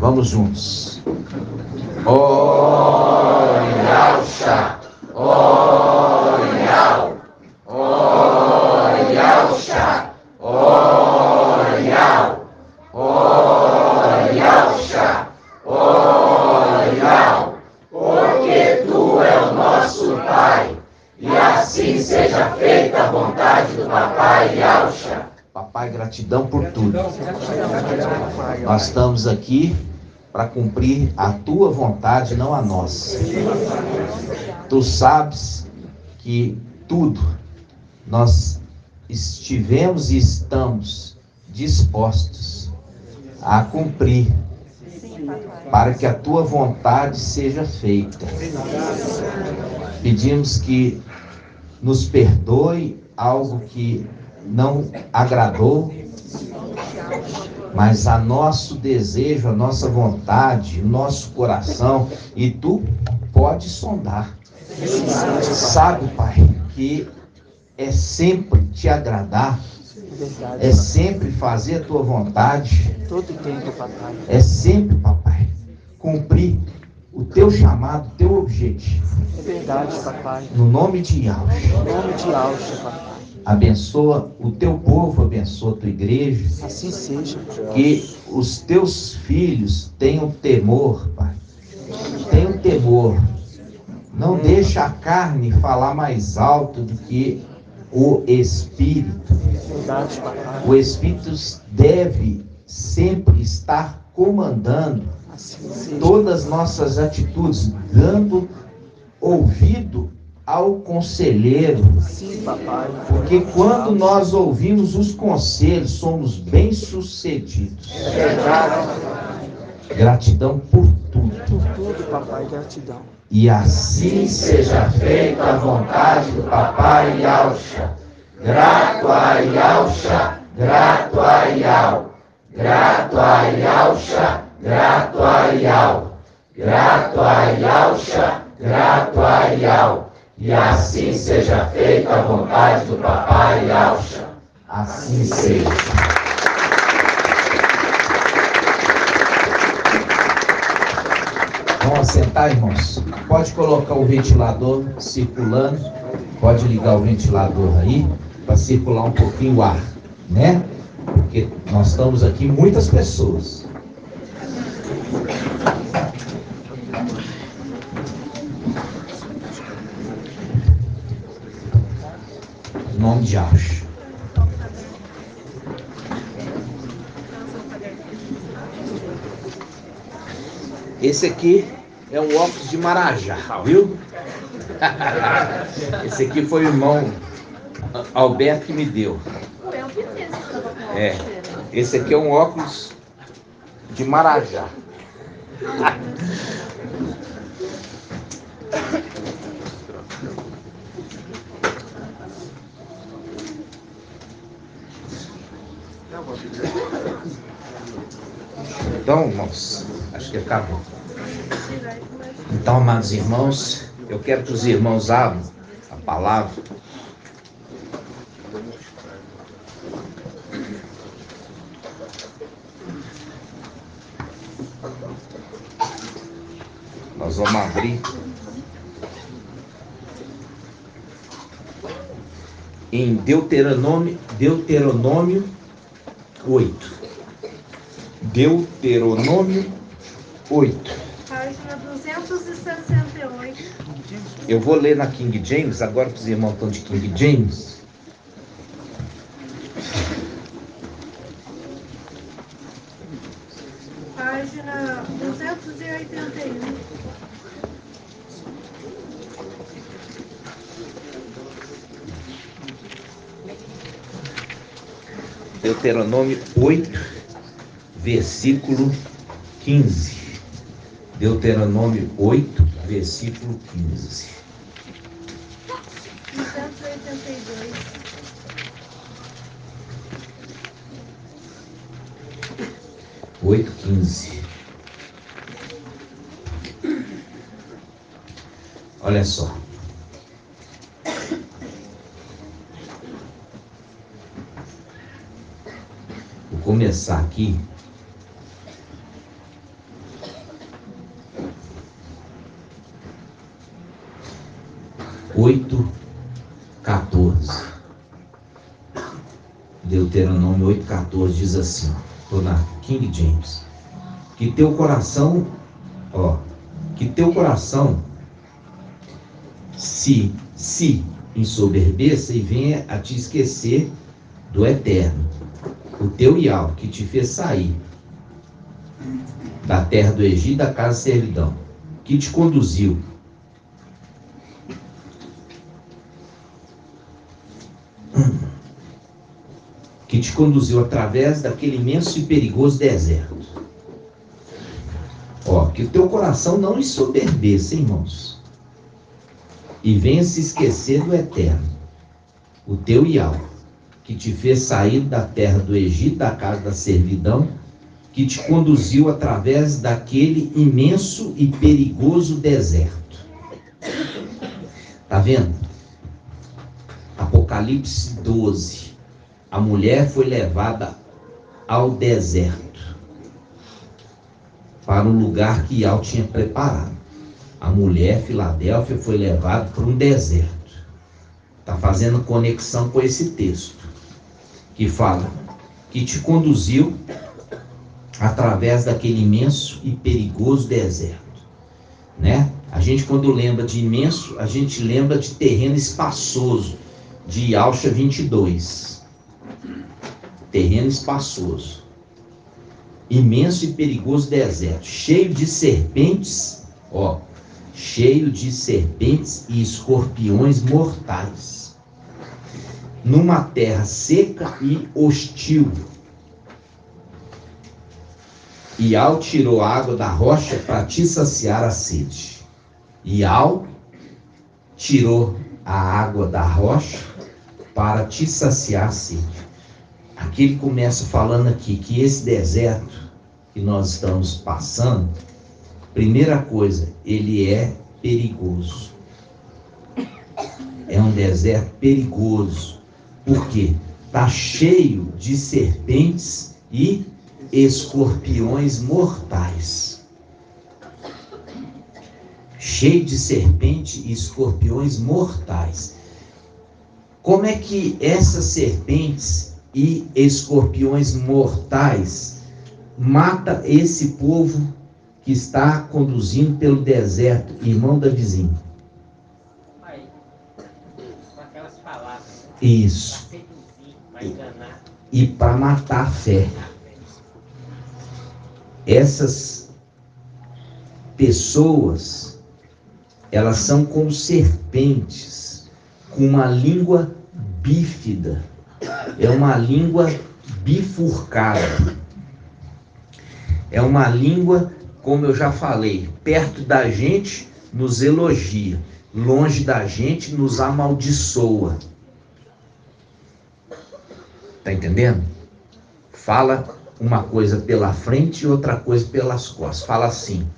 Vamos juntos. Orialcha, Orial, Orialcha, Orial, Orialcha, Orial, porque Tu é o nosso Pai, e assim seja feita a vontade do Papai Yalcha. Papai, gratidão por tudo. Nós estamos aqui para cumprir a Tua vontade, não a nossa. Tu sabes que tudo nós estivemos e estamos dispostos a cumprir para que a Tua vontade seja feita. Pedimos que nos perdoe algo que não agradou, mas a nosso desejo, a nossa vontade, o nosso coração, e Tu pode sondar. Sabe, Pai, que é sempre Te agradar, é sempre fazer a Tua vontade, Todo tempo, papai. é sempre, Papai, cumprir o Teu chamado, o Teu objetivo. É verdade, papai. No nome de Yalcha. Em nome de Yalcha, papai. Abençoa o Teu povo, abençoa a Tua igreja. Assim seja. Que os Teus filhos tenham temor, Pai. Tenham temor. Não deixa a carne falar mais alto do que o Espírito. Verdade, papai. O Espírito deve sempre estar comandando Assim seja. todas as nossas atitudes, dando ouvido ao conselheiro. Sim, papai. Porque quando nós ouvimos os conselhos, somos bem-sucedidos. É verdade. Gratidão por tudo. Por tudo, papai. Gratidão. E assim seja feita a vontade do Papai Yalcha. Grato a Yalcha, grato a Yal. Grato a Yalcha, grato a Yal. Grato a Yalcha, grato a Yal. E assim seja feita a vontade do Papai Yalcha. Assim seja. Vamos sentar, irmãos. Pode colocar o ventilador circulando. Pode ligar o ventilador aí para circular um pouquinho o ar, né? Porque nós estamos aqui muitas pessoas. Em nome de Yalcha. Esse aqui é um óculos de Marajá, viu? Esse aqui foi o irmão Alberto que me deu. Esse aqui é um óculos de Marajá. Então, irmãos, acho que acabou. Então, amados irmãos, eu quero que os irmãos abram a palavra. Nós vamos abrir em Deuteronômio 8. Deuteronômio 8. Página 268. Eu vou ler na King James, agora que os irmãos estão de King James. Página 281. Deuteronômio 8, versículo 15. Deuteronômio 8, versículo 15. 282. 8:15. Olha só. Vou começar aqui 8:14. Deuteronômio 8:14 diz assim, estou na King James, que teu coração se ensoberbeça e venha a te esquecer do Eterno, o teu Yahweh, que te fez sair da terra do Egito, da casa de servidão, que te conduziu através daquele imenso e perigoso deserto. Que o teu coração não ensoberbeça, irmãos, e venha se esquecer do Eterno, o teu Yahweh, que te fez sair da terra do Egito, da casa da servidão, que te conduziu através daquele imenso e perigoso deserto. Tá vendo? Apocalipse 12. A mulher foi levada ao deserto, para um lugar que Yahweh tinha preparado. A mulher, Filadélfia, foi levada para um deserto. Está fazendo conexão com esse texto, que fala que te conduziu através daquele imenso e perigoso deserto, né? A gente, quando lembra de imenso, a gente lembra de terreno espaçoso, de Alcha 22. Terreno espaçoso, imenso e perigoso deserto, cheio de serpentes, cheio de serpentes e escorpiões mortais, numa terra seca e hostil. Yahweh tirou a água da rocha para te saciar a sede. Yahweh tirou a água da rocha para te saciar a sede. Aqui ele começa falando aqui que esse deserto que nós estamos passando, primeira coisa, ele é perigoso. É um deserto perigoso. Por quê? Está cheio de serpentes e escorpiões mortais. Cheio de serpente e escorpiões mortais. Como é que essas serpentes e escorpiões mortais mata esse povo que está conduzindo pelo deserto, irmão da vizinha? Com aquelas palavras. Isso. Para seduzir, para enganar. E para matar a fé. Essas pessoas, elas são como serpentes, com uma língua bífida. É uma língua bifurcada. É uma língua, como eu já falei, perto da gente nos elogia, longe da gente nos amaldiçoa. Tá entendendo? Fala uma coisa pela frente e outra coisa pelas costas. Fala assim: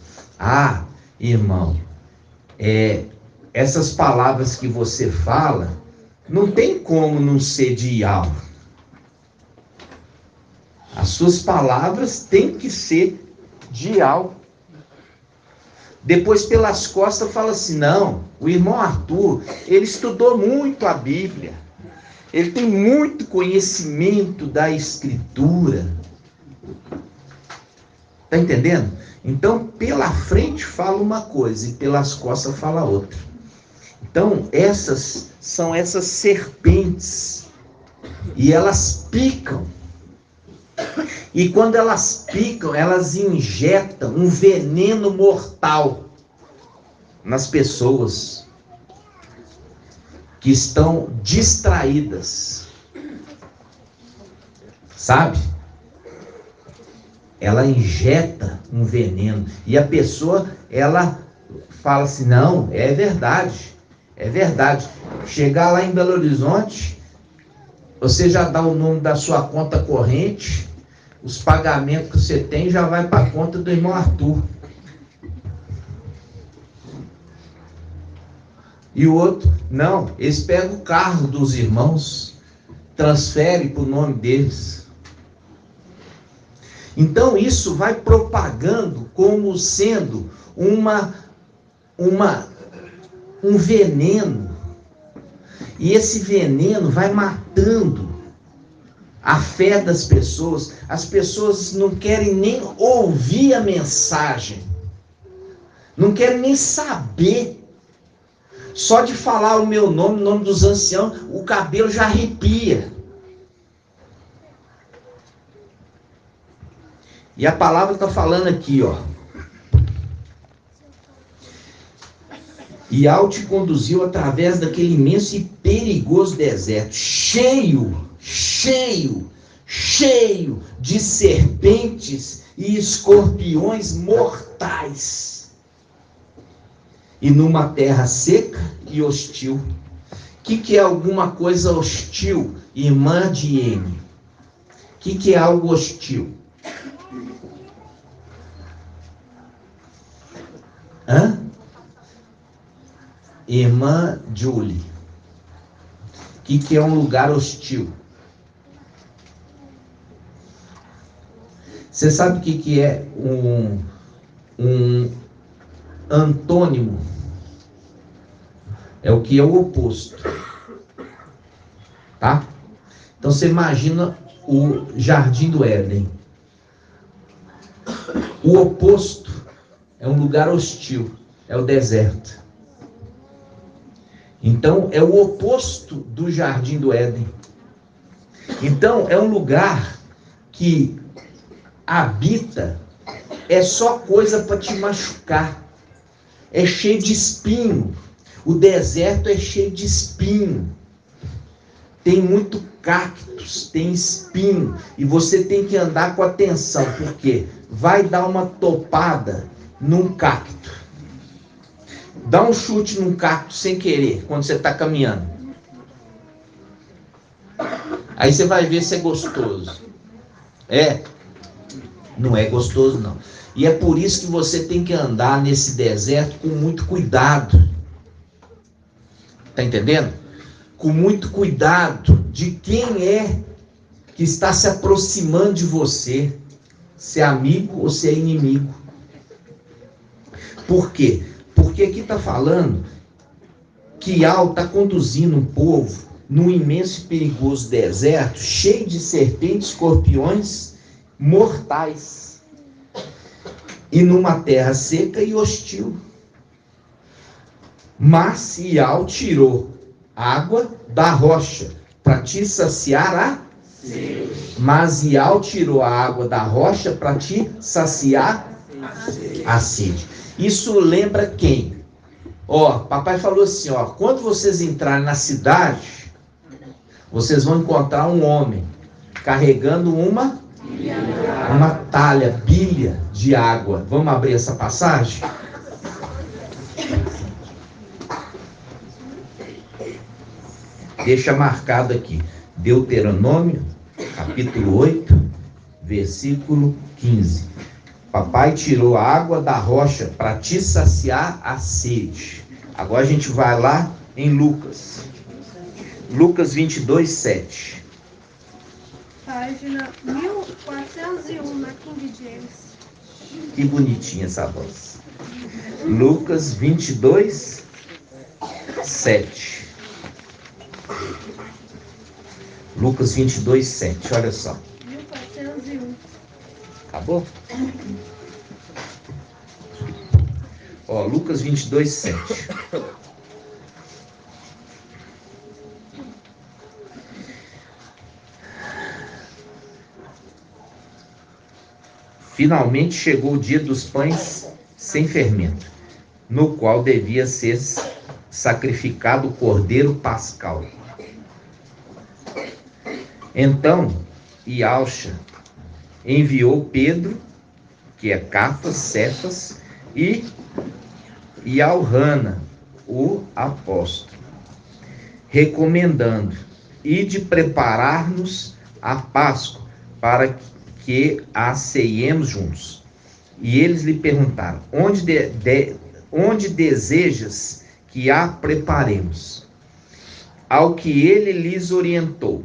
irmão, essas palavras que você fala, não tem como não ser de Yahweh. As suas palavras têm que ser de Yahweh. Depois pelas costas fala assim: não, o irmão Arthur, ele estudou muito a Bíblia. Ele tem muito conhecimento da Escritura. Está entendendo? Então, pela frente fala uma coisa e pelas costas fala outra. Então, essas são essas serpentes. E elas picam. E quando elas picam, elas injetam um veneno mortal nas pessoas que estão distraídas. Sabe? Ela injeta um veneno. E a pessoa, ela fala assim: não, é verdade. É verdade. Chegar lá em Belo Horizonte, você já dá o número da sua conta corrente, os pagamentos que você tem já vai para a conta do irmão Arthur. E o outro, não, eles pegam o carro dos irmãos, transferem para o nome deles. Então isso vai propagando como sendo um veneno E esse veneno vai matando a fé das pessoas. As pessoas não querem nem ouvir a mensagem, não querem nem saber. Só de falar o meu nome, o nome dos anciãos, o cabelo já arrepia. E a palavra está falando aqui, ó. E ao te conduziu através daquele imenso e perigoso deserto, cheio de serpentes e escorpiões mortais. E numa terra seca e hostil. O que é alguma coisa hostil, irmã de M? O que é algo hostil? Hã? Irmã Julie. O que é um lugar hostil? Você sabe o que é um antônimo? É o que é o oposto. Tá? Então você imagina o Jardim do Éden. O oposto é um lugar hostil, é o deserto. Então é o oposto do Jardim do Éden. Então é um lugar que habita, é só coisa para te machucar. É cheio de espinho. O deserto é cheio de espinho. Tem muito cactos, tem espinho. E você tem que andar com atenção, porque vai dar uma topada num cacto. Dá um chute num cacto sem querer, quando você está caminhando. Aí você vai ver se é gostoso. Não é gostoso não. E é por isso que você tem que andar nesse deserto com muito cuidado. Tá entendendo? Com muito cuidado de quem é que está se aproximando de você. Se é amigo ou se é inimigo. Por quê? Porque aqui está falando que Al está conduzindo um povo num imenso e perigoso deserto, cheio de serpentes, escorpiões mortais, e numa terra seca e hostil. Mas Ial tirou água da rocha para te saciar a sede. Mas Ial tirou a água da rocha para te saciar a sede. Isso lembra quem? Papai falou assim, quando vocês entrarem na cidade, vocês vão encontrar um homem carregando uma talha, bilha de água. Vamos abrir essa passagem? Deixa marcado aqui. Deuteronômio, capítulo 8, versículo 15. Papai tirou a água da rocha para te saciar a sede. Agora a gente vai lá em Lucas. Lucas 22, 7. Página 1401 na King James. Que bonitinha essa voz. Lucas 22, 7. Lucas 22, 7. Olha só. 1401. Acabou? Lucas 22, 7. Finalmente chegou o dia dos pães sem fermento, no qual devia ser sacrificado o cordeiro pascal. Então, Ialcha enviou Pedro, que é Cafas, Cefas, e Alrana, o apóstolo, recomendando: ide preparar-nos a Páscoa, para que a ceiemos juntos. E eles lhe perguntaram: onde desejas que a preparemos? Ao que ele lhes orientou: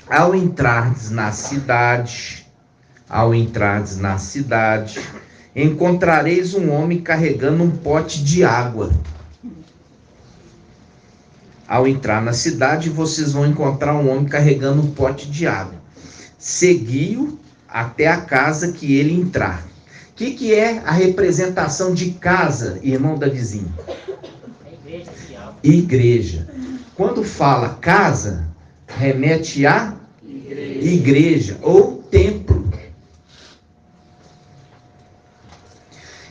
ao entrardes na cidade, encontrareis um homem carregando um pote de água. Ao entrar na cidade, vocês vão encontrar um homem carregando um pote de água. Segui-o até a casa que ele entrar. O que é a representação de casa, irmão Davizinho? Igreja. Quando fala casa, remete a igreja ou templo.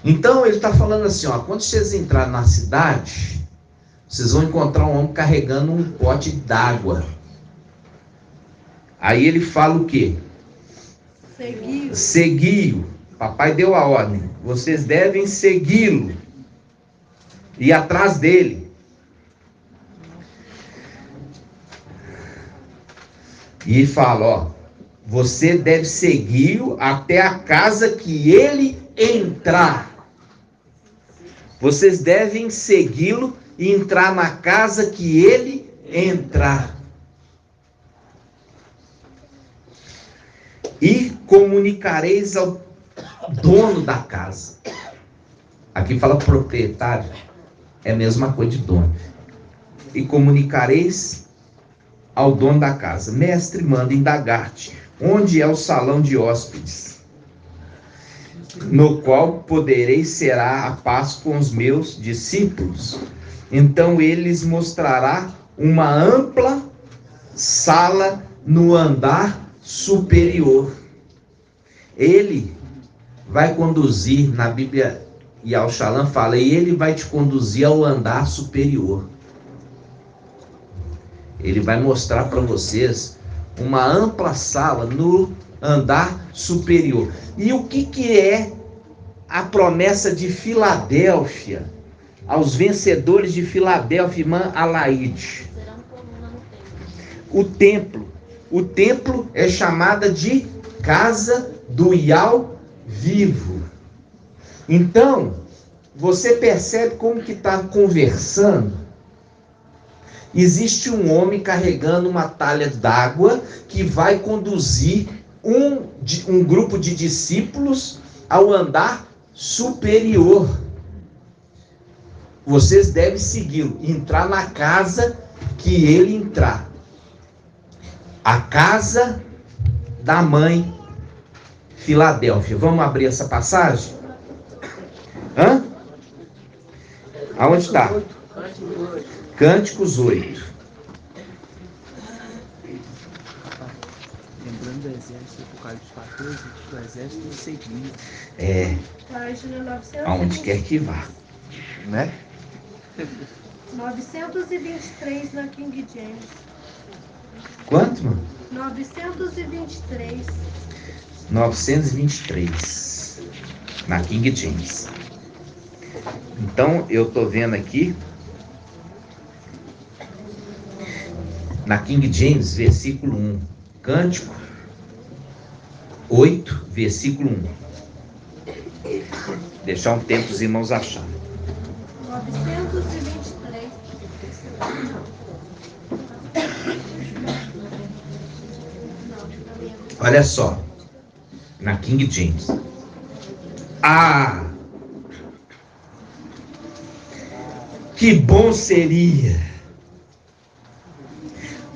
Então ele está falando assim, ó, quando vocês entrarem na cidade, vocês vão encontrar um homem carregando um pote d'água. Aí ele fala o quê? Segui-o. Papai deu a ordem. Vocês devem segui-lo. Ir atrás dele. E fala, ó, você deve segui-lo até a casa que ele entrar. Vocês devem segui-lo e entrar na casa que ele entrar. E comunicareis ao dono da casa. Aqui fala proprietário, é a mesma coisa de dono. E comunicareis ao dono da casa: mestre, manda indagar-te, onde é o salão de hóspedes, no qual poderei cear a paz com os meus discípulos. Então ele lhes mostrará uma ampla sala no andar superior. Ele vai conduzir, na Bíblia, e ao Shalom fala, e ele vai te conduzir ao andar superior. Ele vai mostrar para vocês uma ampla sala no andar superior. E o que é a promessa de Filadélfia aos vencedores de Filadélfia, irmã Alaide? O templo. O templo é chamada de casa do Yahvé vivo. Então, você percebe como que está conversando? Existe um homem carregando uma talha d'água que vai conduzir um grupo de discípulos ao andar superior. Vocês devem segui-lo, entrar na casa que ele entrar. A casa da mãe Filadélfia. Vamos abrir essa passagem? Hã? Aonde está? Cânticos 8. Lembrando do exército, Apocalipse 14, do exército seguindo. É. Página 923. Aonde quer que vá. Né? 923 na King James. Quanto, mano? 923. 923. Na King James. Então, eu estou vendo aqui. Na King James, versículo 1. Cântico 8, versículo 1. Deixar um tempo os irmãos acharem. 923. Olha só. Na King James. Ah! Que bom seria!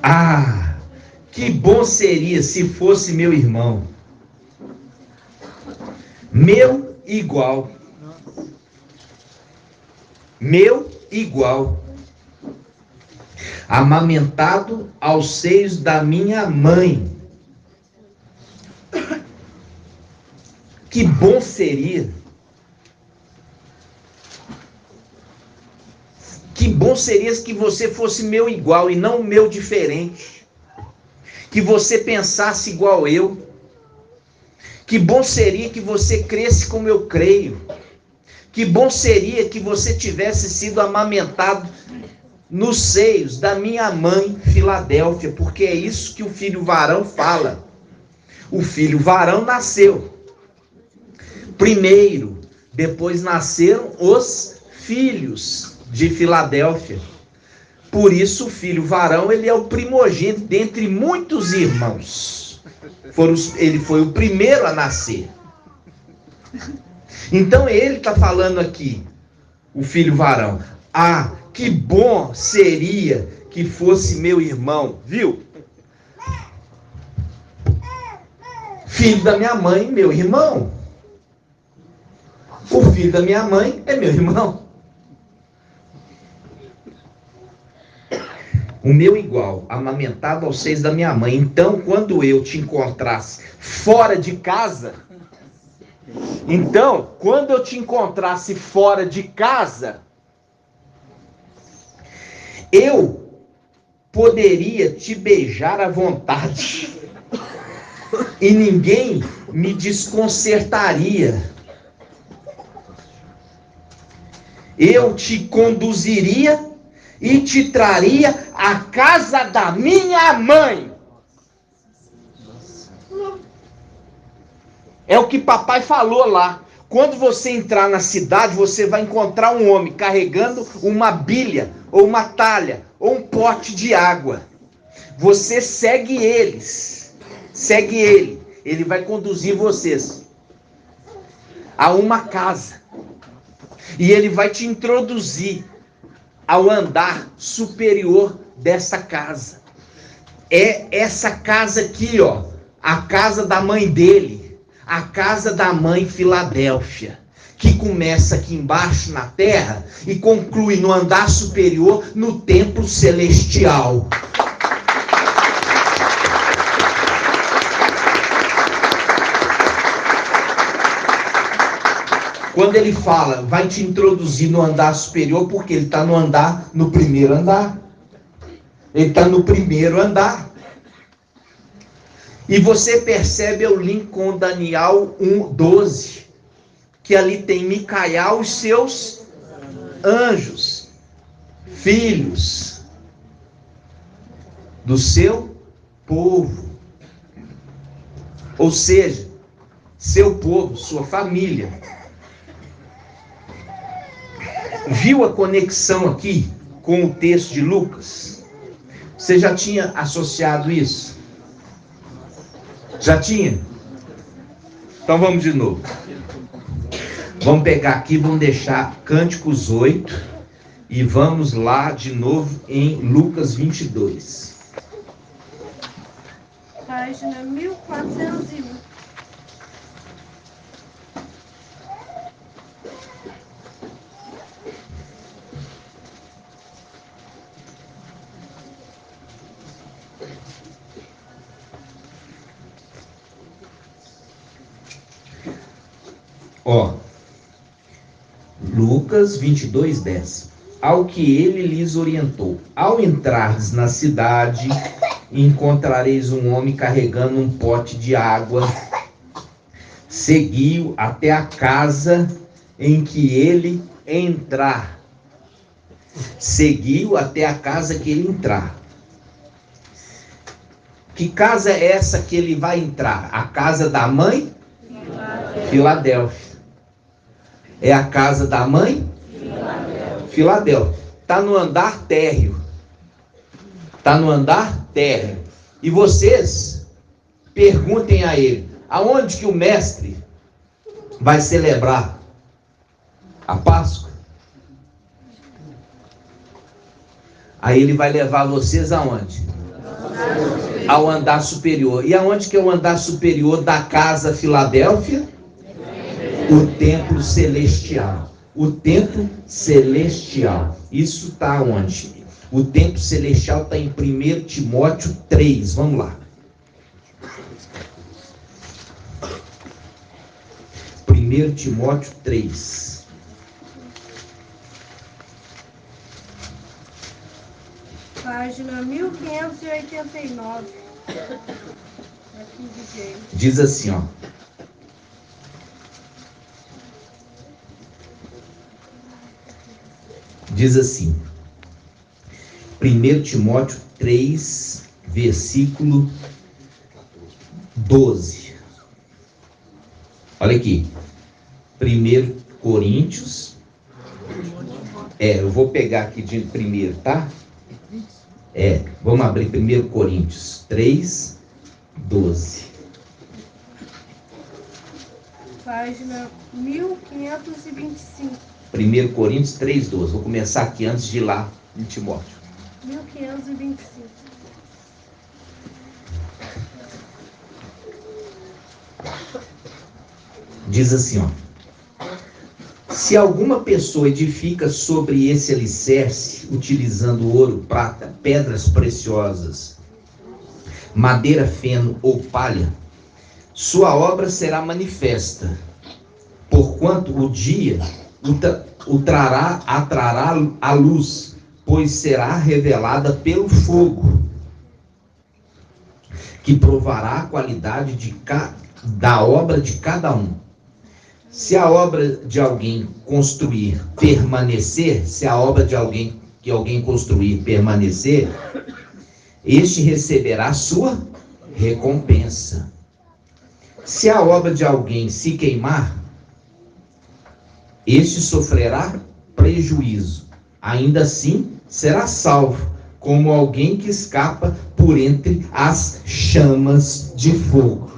Ah! Que bom seria se fosse meu irmão. Meu igual. Meu igual. Amamentado aos seios da minha mãe. Que bom seria. Que bom seria que você fosse meu igual e não meu diferente. Que você pensasse igual eu. Que bom seria que você cresce como eu creio. Que bom seria que você tivesse sido amamentado nos seios da minha mãe Filadélfia, porque é isso que o filho varão fala. O filho varão nasceu primeiro, depois nasceram os filhos de Filadélfia. Por isso o filho varão, ele é o primogênito dentre muitos irmãos. Ele foi o primeiro a nascer. Então ele está falando aqui, o filho varão. Ah, que bom seria que fosse meu irmão, viu? Filho da minha mãe, meu irmão. O filho da minha mãe é meu irmão. O meu igual, amamentado aos seios da minha mãe. Então, quando eu te encontrasse fora de casa, eu poderia te beijar à vontade e ninguém me desconcertaria. Eu te conduziria e te traria à casa da minha mãe. É o que papai falou lá. Quando você entrar na cidade, você vai encontrar um homem carregando uma bilha, ou uma talha, ou um pote de água. Você segue ele. Ele vai conduzir vocês a uma casa. E ele vai te introduzir ao andar superior dessa casa. É essa casa aqui, ó, a casa da mãe dele, a casa da mãe Filadélfia, que começa aqui embaixo na terra e conclui no andar superior no templo celestial. Quando ele fala, vai te introduzir no andar superior, porque ele está no primeiro andar. Ele está no primeiro andar. E você percebe o link com Daniel 1:12, que ali tem Micael e seus anjos, filhos do seu povo. Ou seja, seu povo, sua família. Viu a conexão aqui com o texto de Lucas? Você já tinha associado isso? Já tinha? Então vamos de novo. Vamos pegar aqui, vamos deixar Cânticos 8 e vamos lá de novo em Lucas 22. Página 1401. Ó, Lucas 22:10. Ao que ele lhes orientou: ao entrardes na cidade, encontrareis um homem carregando um pote de água. Segui-o até a casa em que ele entrar. Seguiu até a casa que ele entrar. Que casa é essa que ele vai entrar? A casa da mãe? Filadélfia. É a casa da mãe? Filadélfia. Está no andar térreo. Está no andar térreo. E vocês perguntem a ele: aonde que o mestre vai celebrar a Páscoa? Aí ele vai levar vocês aonde? Ao andar superior. E aonde que é o andar superior da casa Filadélfia? O templo celestial. O templo celestial. Isso está onde? O templo celestial está em 1 Timóteo 3. Vamos lá. 1 Timóteo 3. Página 1589. Aqui de jeito. Diz assim, ó. Diz assim, 1 Timóteo 3, versículo 12. Olha aqui. 1 Coríntios. Eu vou pegar aqui de primeiro, tá? Vamos abrir 1 Coríntios 3, 12. Página 1525. 1 Coríntios 3, 12. Vou começar aqui antes de ir lá em Timóteo. 1525. Diz assim, ó. Se alguma pessoa edifica sobre esse alicerce, utilizando ouro, prata, pedras preciosas, madeira, feno ou palha, sua obra será manifesta, porquanto o dia atrará a luz, pois será revelada pelo fogo, que provará a qualidade da obra de cada um. Se a obra de alguém construir permanecer, se a obra de alguém construir permanecer, este receberá sua recompensa. Se a obra de alguém se queimar, este sofrerá prejuízo. Ainda assim, será salvo, como alguém que escapa por entre as chamas de fogo.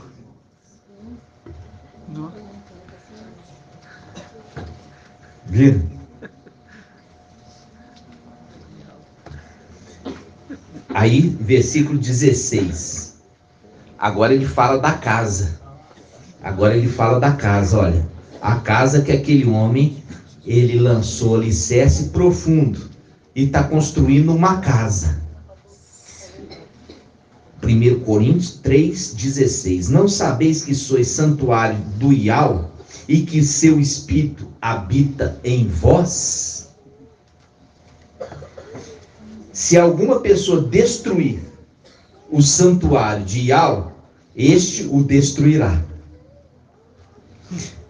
Viram? Aí, versículo 16. Agora ele fala da casa. Olha. A casa que aquele homem, ele lançou alicerce profundo e está construindo uma casa. 1 Coríntios 3,16. Não sabeis que sois santuário do Iau e que seu Espírito habita em vós? Se alguma pessoa destruir o santuário de Iau, este o destruirá.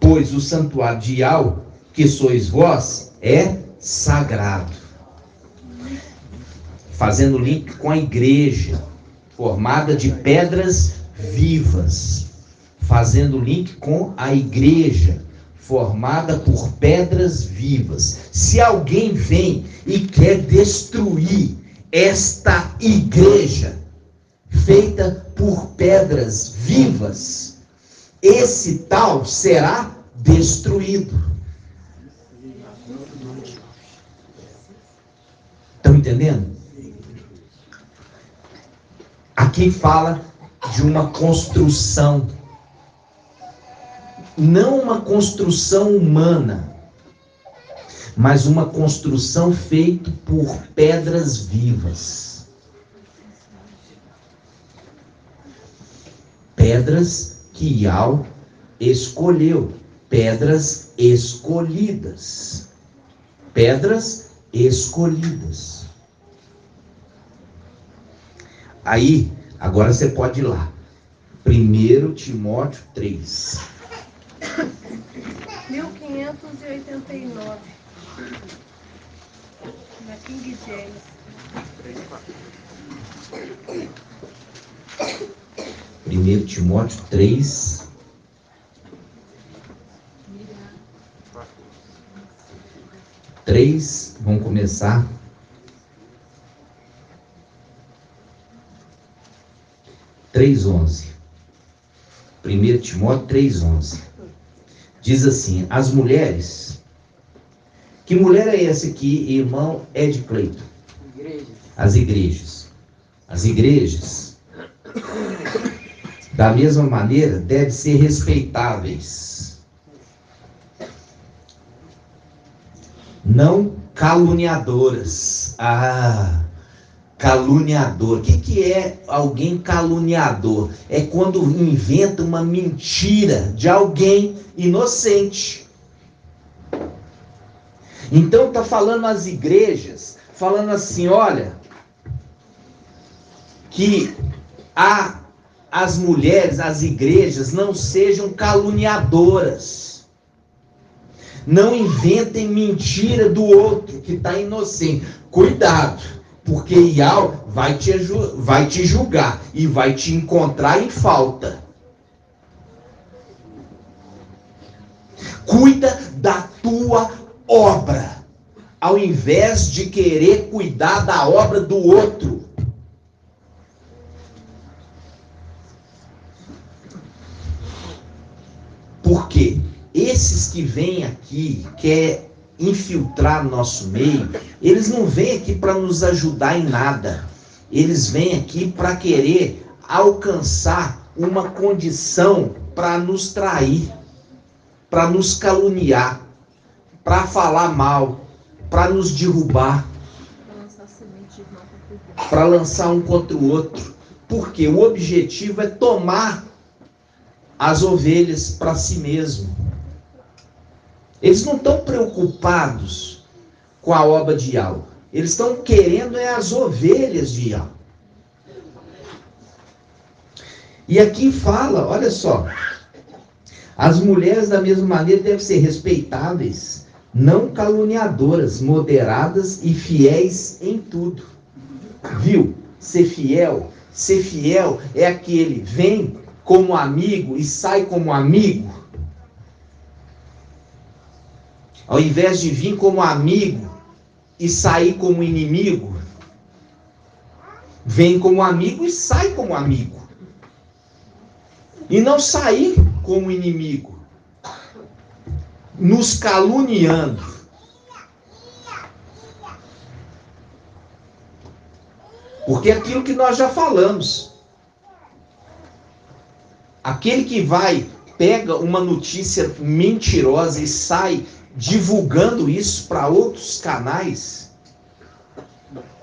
Pois o santuário de Iau, que sois vós, é sagrado. Fazendo link com a igreja, formada de pedras vivas. Fazendo link com a igreja, formada por pedras vivas. Se alguém vem e quer destruir esta igreja, feita por pedras vivas, esse tal será destruído. Estão entendendo? Aqui fala de uma construção, não uma construção humana, mas uma construção feita por pedras vivas. Pedras que Iau escolheu, pedras escolhidas. Pedras escolhidas. Aí, agora você pode ir lá. 1 Timóteo 3. 1589. Na King James. 1 Timóteo 3. Vamos começar. 3:11. 1 Timóteo 3:11. Diz assim: as mulheres. Que mulher é essa aqui, irmão Ed Cleiton? As igrejas. As igrejas, da mesma maneira, devem ser respeitáveis. Não caluniadoras. Caluniador. O que é alguém caluniador? É quando inventa uma mentira de alguém inocente. Então está falando às igrejas, falando assim, olha, que as mulheres, as igrejas, não sejam caluniadoras. Não inventem mentira do outro que está inocente. Cuidado, porque Iau vai te julgar e vai te encontrar em falta. Cuida da tua obra, ao invés de querer cuidar da obra do outro. Por quê? Esses que vêm aqui, quer infiltrar no nosso meio, eles não vêm aqui para nos ajudar em nada. Eles vêm aqui para querer alcançar uma condição para nos trair, para nos caluniar, para falar mal, para nos derrubar, para lançar um contra o outro. Porque o objetivo é tomar as ovelhas para si mesmo. Eles não estão preocupados com a obra de Yahweh. Eles estão querendo as ovelhas de Yahweh. E aqui fala, olha só, as mulheres da mesma maneira devem ser respeitáveis, não caluniadoras, moderadas e fiéis em tudo. Viu? Ser fiel é aquele, vem como amigo e sai como amigo. Ao invés de vir como amigo e sair como inimigo, vem como amigo e sai como amigo. E não sair como inimigo, nos caluniando. Porque é aquilo que nós já falamos. Aquele que pega uma notícia mentirosa e sai divulgando isso para outros canais,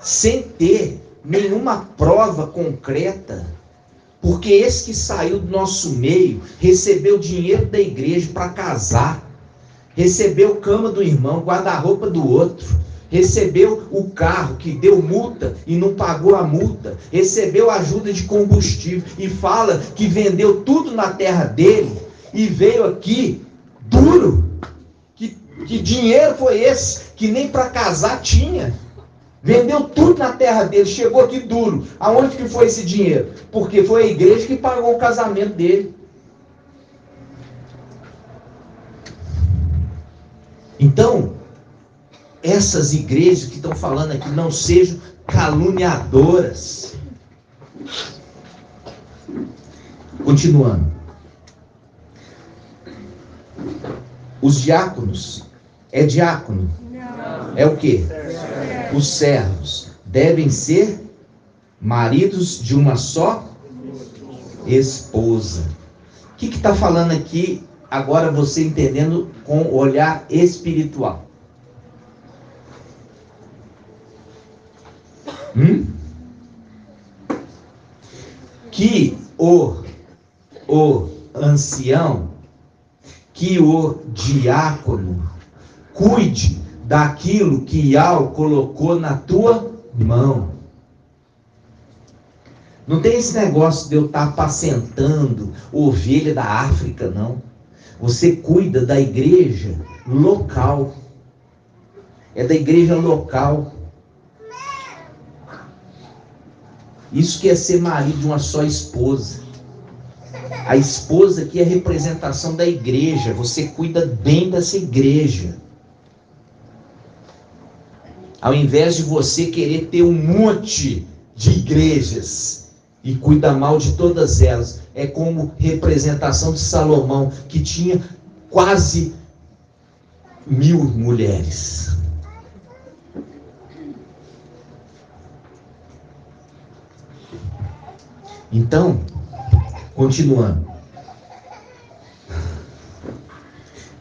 sem ter nenhuma prova concreta, porque esse que saiu do nosso meio, recebeu dinheiro da igreja para casar, recebeu cama do irmão, guarda-roupa do outro, recebeu o carro que deu multa e não pagou a multa, recebeu ajuda de combustível e fala que vendeu tudo na terra dele e veio aqui duro. Que dinheiro foi esse que nem para casar tinha? Vendeu tudo na terra dele, chegou aqui duro. Aonde que foi esse dinheiro? Porque foi a igreja que pagou o casamento dele. Então, essas igrejas que estão falando aqui não sejam caluniadoras. Continuando. Os diáconos, é diácono? Não. É o quê? Os servos devem ser maridos de uma só esposa. O que está falando aqui, agora você entendendo com o olhar espiritual? Que o ancião, que o diácono cuide daquilo que Yahweh colocou na tua mão. Não tem esse negócio de eu estar apacentando ovelha da África, não. Você cuida da igreja local. É da igreja local. Isso que é ser marido de uma só esposa. A esposa aqui é a representação da igreja. Você cuida bem dessa igreja. Ao invés de você querer ter um monte de igrejas e cuida mal de todas elas. É como representação de Salomão, que tinha quase 1000 mulheres. Então, continuando.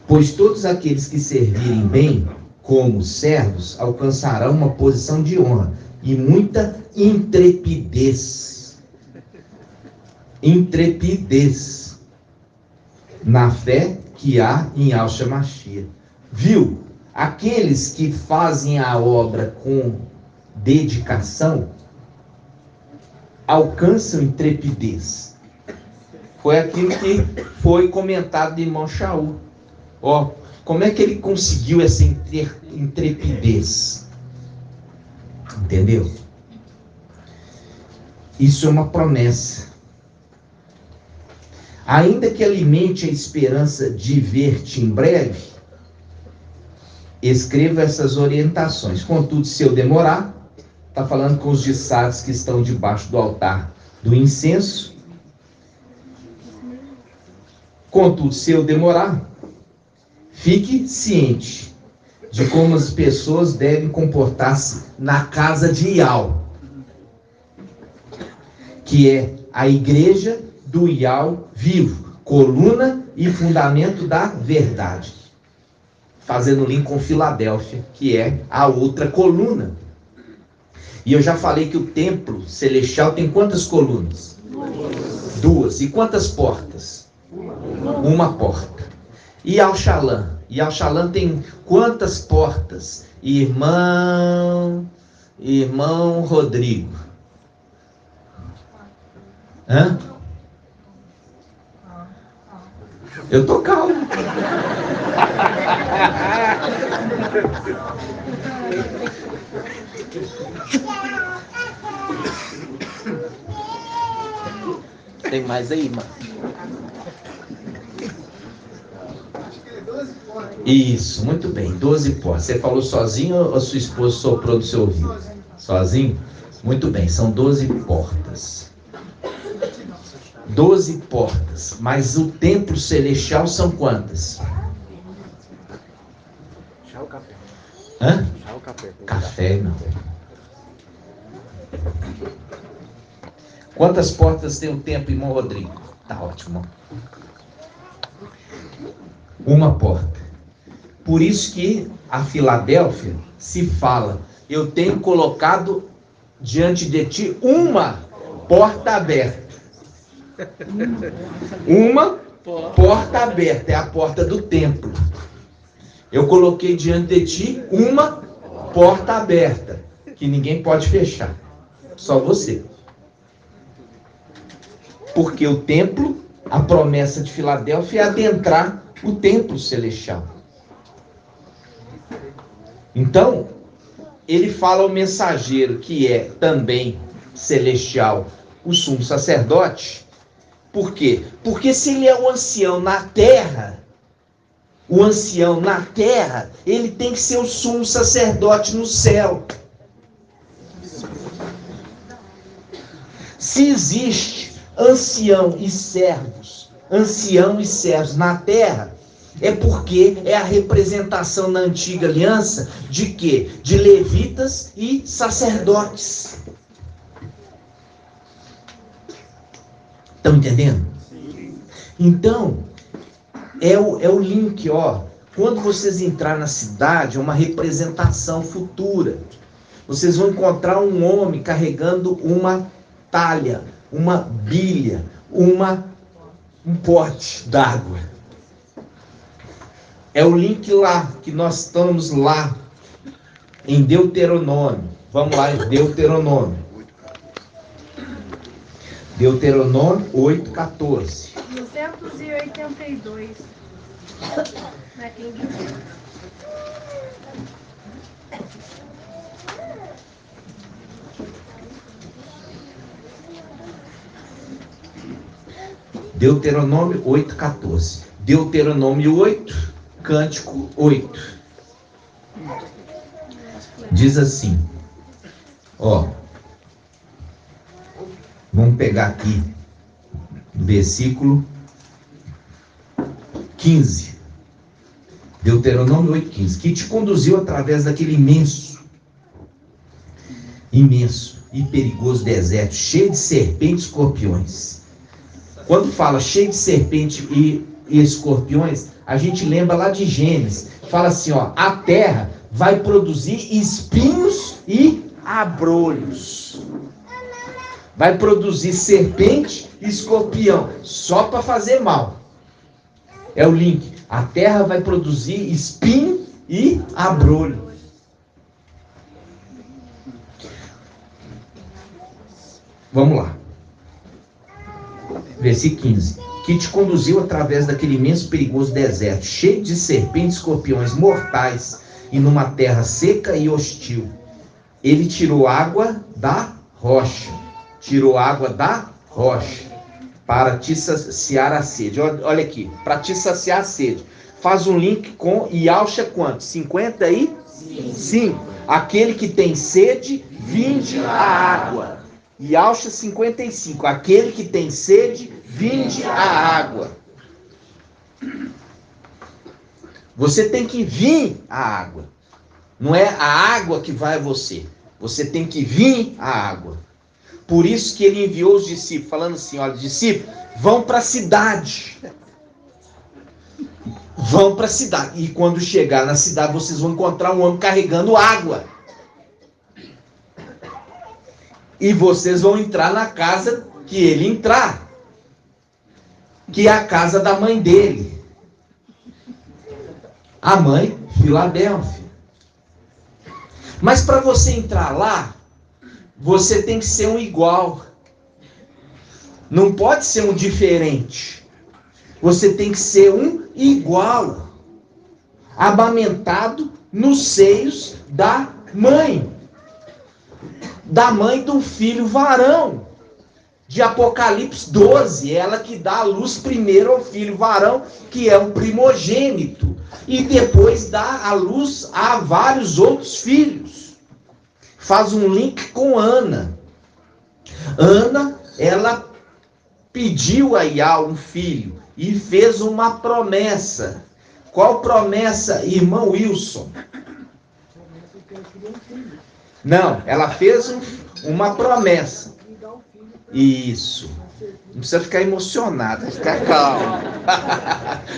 Pois todos aqueles que servirem bem como servos alcançarão uma posição de honra e muita intrepidez. Intrepidez na fé que há em Yahshua Mashiach. Viu? Aqueles que fazem a obra com dedicação alcançam intrepidez. Foi aquilo que foi comentado do irmão Shaul. Ó, como é que ele conseguiu essa intrepidez? Entendeu? Isso é uma promessa. Ainda que alimente a esperança de ver-te em breve, escreva essas orientações. Contudo, se eu demorar, está falando com os discípulos que estão debaixo do altar do incenso. Contudo, se eu demorar, fique ciente de como as pessoas devem comportar-se na casa de Iau, que é a igreja do Iau vivo, coluna e fundamento da verdade. Fazendo link com Filadélfia, que é a outra coluna. E eu já falei que o templo celestial tem quantas colunas? Duas. E quantas portas? Uma porta. E Al-Shalom? E Al-Shalom tem quantas portas? Irmão Rodrigo. Hã? Eu tô calmo. Tem mais aí, mano? Isso, muito bem, 12 portas. Você falou sozinho ou sua esposa soprou no seu ouvido? Sozinho? Muito bem, são 12 portas. 12 portas, mas o templo celestial são quantas? Chá ou café? Hã? Chá ou café? Café, não. Quantas portas tem o templo, irmão Rodrigo? Tá ótimo. Uma porta. Por isso que a Filadélfia se fala: eu tenho colocado diante de ti uma porta aberta. Uma porta aberta, é a porta do templo. Eu coloquei diante de ti uma porta aberta, que ninguém pode fechar, só você. Porque o templo, a promessa de Filadélfia é adentrar o templo celestial. Então, ele fala ao mensageiro, que é também celestial, o sumo sacerdote. Por quê? Porque se ele é o ancião na terra, ele tem que ser o sumo sacerdote no céu. Se existe ancião e servos na terra, é porque é a representação na antiga aliança de quê? De levitas e sacerdotes. Estão entendendo? Então, é o link, ó. Quando vocês entrarem na cidade, é uma representação futura. Vocês vão encontrar um homem carregando uma talha, uma bilha, um pote d'água. É o link lá, que nós estamos lá, em Deuteronômio. Vamos lá, em Deuteronômio. Deuteronômio 8:14. 282. Na King James. Deuteronômio 8:14. Deuteronômio 8, Cântico 8. Diz assim, ó. Vamos pegar aqui o versículo 15. Deuteronômio 8:15. Que te conduziu através daquele imenso e perigoso deserto, cheio de serpentes e escorpiões. Quando fala cheio de serpente e escorpiões, a gente lembra lá de Gênesis. Fala assim, ó, a terra vai produzir espinhos e abrolhos. Vai produzir serpente e escorpião, só para fazer mal. É o link. A terra vai produzir espinho e abrolho. Vamos lá. Versículo 15. Que te conduziu através daquele imenso perigoso deserto, cheio de serpentes e escorpiões mortais, e numa terra seca e hostil. Ele tirou água da rocha. Para te saciar a sede. Olha aqui, para te saciar a sede. Faz um link com Yalcha quanto? 55. Aquele que tem sede, vinde a água. Yalcha 55. Aquele que tem sede, vinde a água. Você tem que vir a água. Não é a água que vai a você. Você tem que vir a água. Por isso que ele enviou os discípulos, falando assim, olha, discípulos, vão para a cidade. Vão para a cidade. E quando chegar na cidade, vocês vão encontrar um homem carregando água. E vocês vão entrar na casa que ele entrar. Que é a casa da mãe dele. A mãe, Filadélfia. Mas para você entrar lá, você tem que ser um igual. Não pode ser um diferente. Você tem que ser um igual. Amamentado nos seios da mãe. Da mãe do filho varão. De Apocalipse 12. Ela que dá a luz primeiro ao filho varão, que é o primogênito. E depois dá a luz a vários outros filhos. Faz um link com Ana. Ana, ela pediu a Iá um filho e fez uma promessa. Qual promessa, irmão Wilson? Não, ela fez uma promessa. Isso. Não precisa ficar emocionado, ficar calmo.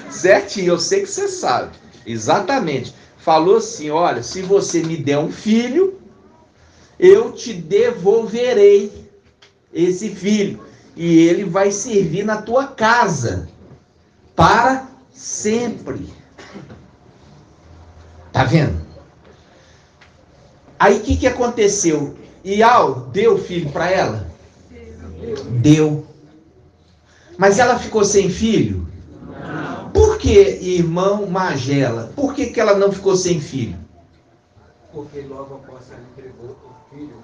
Certinho, eu sei que você sabe. Exatamente. Falou assim, olha, se você me der um filho, eu te devolverei esse filho. E ele vai servir na tua casa. Para sempre. Tá vendo? Aí o que aconteceu? Iau deu o filho para ela? Deu. Mas ela ficou sem filho? Não. Por que, irmão Magela? Por que ela não ficou sem filho? Porque logo após ela entregou o filho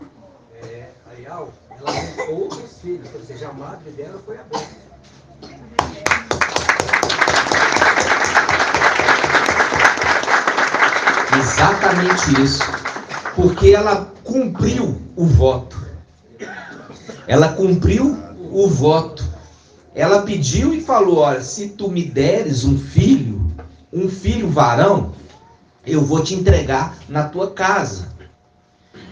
a Iau, ela tem outros filhos, ou seja, a madre dela foi aberta. Exatamente isso. Porque ela cumpriu o voto. Ela cumpriu o voto. Ela pediu e falou, olha, se tu me deres um filho varão, eu vou te entregar na tua casa.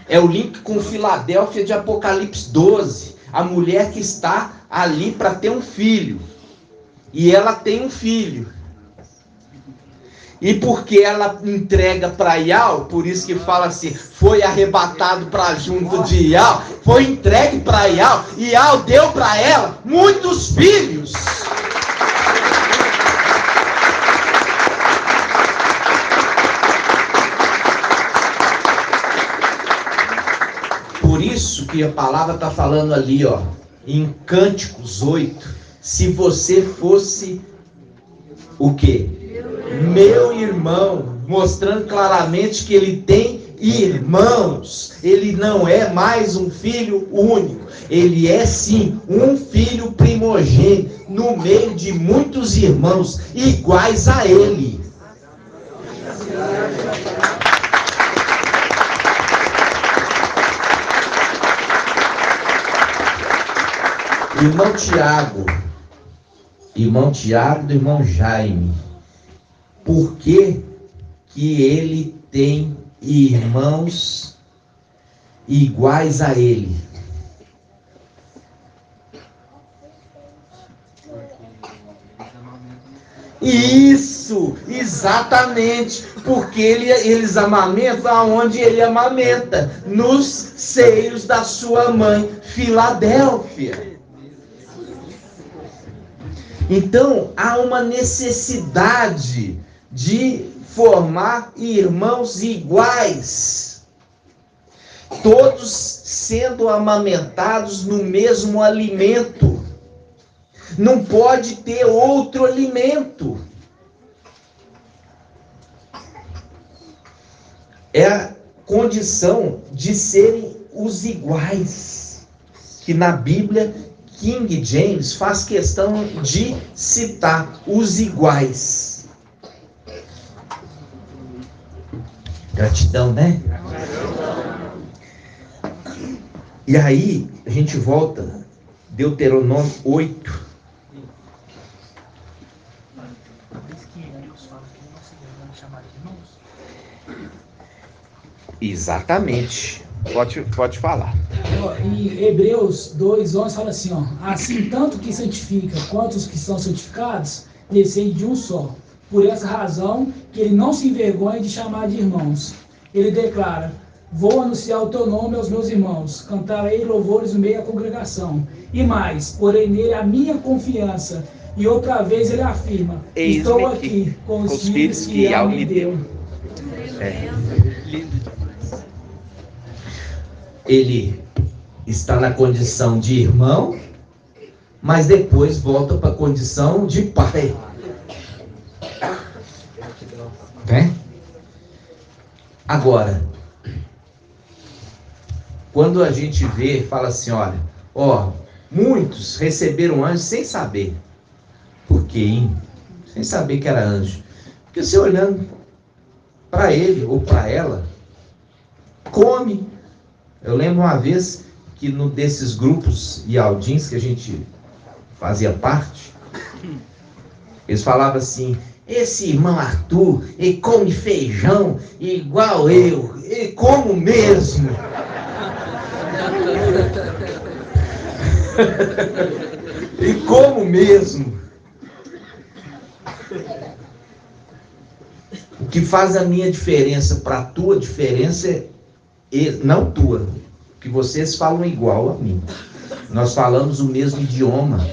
É o link com Filadélfia de Apocalipse 12. A mulher que está ali para ter um filho. E ela tem um filho. E porque ela entrega para Iau, por isso que fala assim, foi arrebatado para junto de Iau, foi entregue para Iau, e Iau deu para ela muitos filhos. Por isso que a palavra está falando ali, ó, em Cânticos 8, se você fosse o quê? Meu irmão, mostrando claramente que ele tem irmãos. Ele não é mais um filho único. Ele é sim um filho primogênito no meio de muitos irmãos iguais a ele. Irmão Tiago do irmão Jaime. Por que ele tem irmãos iguais a ele? Isso, exatamente, porque eles amamentam aonde ele amamenta, nos seios da sua mãe, Filadélfia. Então, há uma necessidade de formar irmãos iguais, todos sendo amamentados no mesmo alimento. Não pode ter outro alimento. É a condição de serem os iguais, que na Bíblia King James faz questão de citar os iguais. Gratidão, né? E aí, a gente volta, Deuteronômio 8. Exatamente. Pode falar. Em Hebreus 2:11 fala assim, ó, assim tanto que santifica quanto os que são santificados, descende de um só. Por essa razão que ele não se envergonha de chamar de irmãos. Ele declara, vou anunciar o teu nome aos meus irmãos, cantarei louvores no meio da congregação. E mais, porém nele a minha confiança. E outra vez ele afirma, estou aqui com os filhos que Yahweh me deu. Lindo demais. Ele está na condição de irmão, mas depois volta para a condição de pai. Agora, quando a gente vê, fala assim, olha, muitos receberam anjos sem saber. Por quê, hein? Sem saber que era anjo. Porque você olhando para ele ou para ela, come. Eu lembro uma vez que num desses grupos ialdins que a gente fazia parte, eles falavam assim, esse irmão Arthur, ele come feijão igual eu, ele como mesmo. E como mesmo. O que faz a minha diferença para a tua diferença é não tua, que vocês falam igual a mim. Nós falamos o mesmo idioma.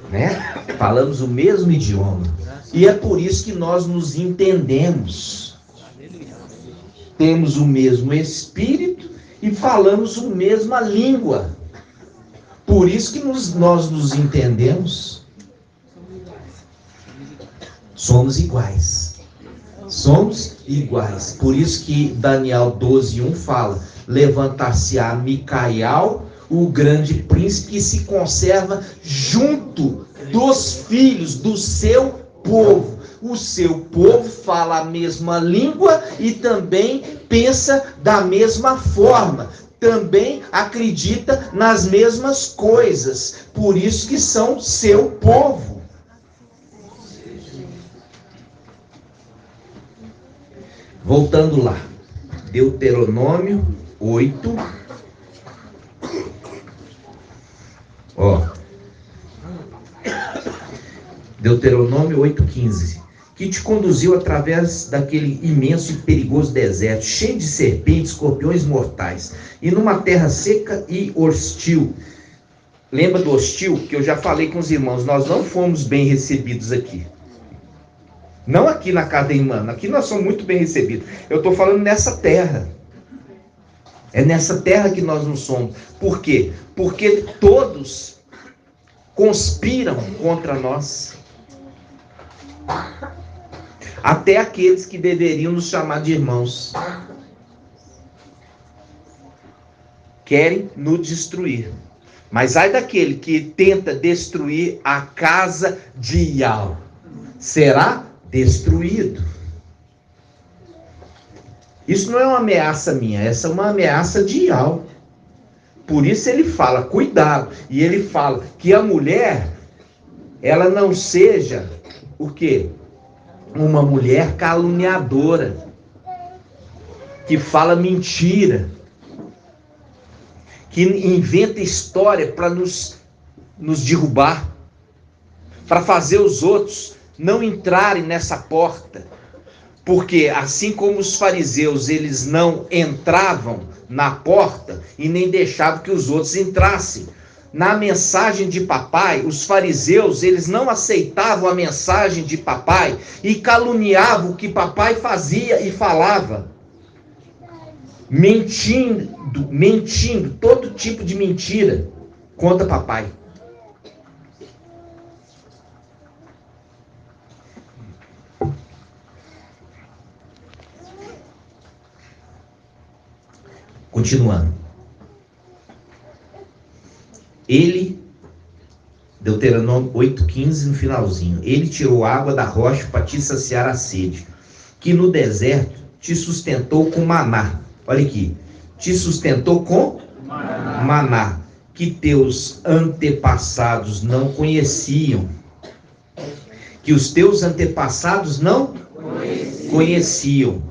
Né? Falamos o mesmo idioma. E é por isso que nós nos entendemos. Temos o mesmo espírito e falamos a mesma língua. Por isso que nós nos entendemos. Somos iguais. Somos iguais. Por isso que Daniel 12:1 fala, levantar-se-á Micael, o grande príncipe, que se conserva junto dos filhos do seu povo. O seu povo fala a mesma língua e também pensa da mesma forma. Também acredita nas mesmas coisas. Por isso que são seu povo. Voltando lá. Deuteronômio 8. Deuteronômio 8:15. Que te conduziu através daquele imenso e perigoso deserto, cheio de serpentes, escorpiões mortais, e numa terra seca e hostil. Lembra do hostil? Que eu já falei com os irmãos, nós não fomos bem recebidos aqui. Não aqui na casa da irmã, aqui nós somos muito bem recebidos. Eu estou falando nessa terra. É nessa terra que nós não somos. Por quê? Porque todos conspiram contra nós. Até aqueles que deveriam nos chamar de irmãos. Querem nos destruir. Mas ai daquele que tenta destruir a casa de Yahweh. Será destruído. Isso não é uma ameaça minha, essa é uma ameaça de Yahweh. Por isso ele fala, cuidado. E ele fala que a mulher, ela não seja, o quê? Uma mulher caluniadora, que fala mentira, que inventa história para nos derrubar, para fazer os outros não entrarem nessa porta. Porque assim como os fariseus, eles não entravam na porta e nem deixavam que os outros entrassem. Na mensagem de papai, os fariseus, eles não aceitavam a mensagem de papai e caluniavam o que papai fazia e falava. Mentindo, todo tipo de mentira contra papai. Continuando. Ele, Deuteronômio 8:15 no finalzinho, ele tirou água da rocha para te saciar a sede, que no deserto te sustentou com maná. Olha aqui, te sustentou com maná, que teus antepassados não conheciam. Que os teus antepassados não conheciam.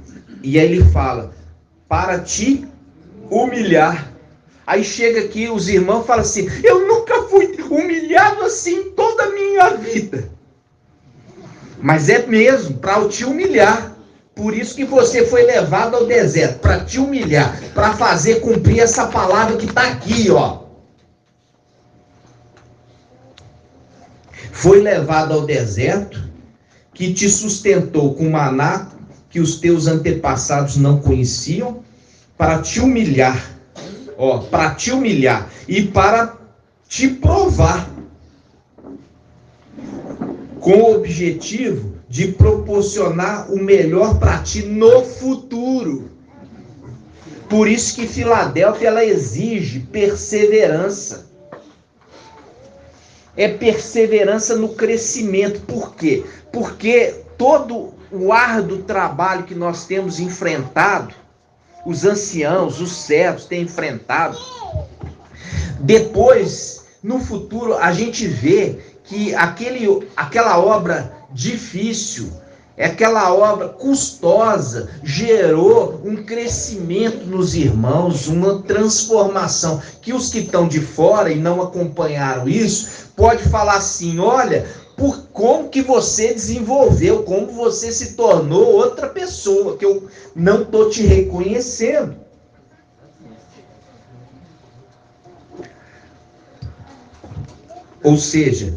E aí ele fala, para te humilhar. Aí chega aqui, os irmãos falam assim, eu nunca fui humilhado assim em toda a minha vida. Mas é mesmo, para te humilhar. Por isso que você foi levado ao deserto, para te humilhar, para fazer cumprir essa palavra que está aqui, ó. Foi levado ao deserto, que te sustentou com maná que os teus antepassados não conheciam, para te humilhar, ó, para te humilhar e para te provar, com o objetivo de proporcionar o melhor para ti no futuro. Por isso que Filadélfia, ela exige perseverança. É perseverança no crescimento. Por quê? Porque todo o árduo trabalho que nós temos enfrentado, os anciãos, os servos têm enfrentado, depois, no futuro, a gente vê que aquela obra difícil, aquela obra custosa, gerou um crescimento nos irmãos, uma transformação, que os que estão de fora e não acompanharam isso, pode falar assim, olha, por como que você desenvolveu, como você se tornou outra pessoa, que eu não estou te reconhecendo. Ou seja,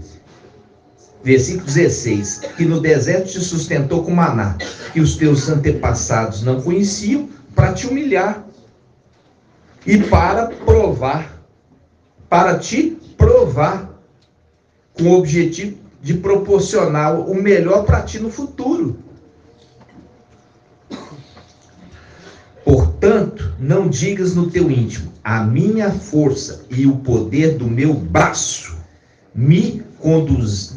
versículo 16, que no deserto te sustentou com maná, que os teus antepassados não conheciam, para te humilhar e para te provar, com o objetivo de proporcionar o melhor para ti no futuro. Portanto, não digas no teu íntimo, a minha força e o poder do meu braço me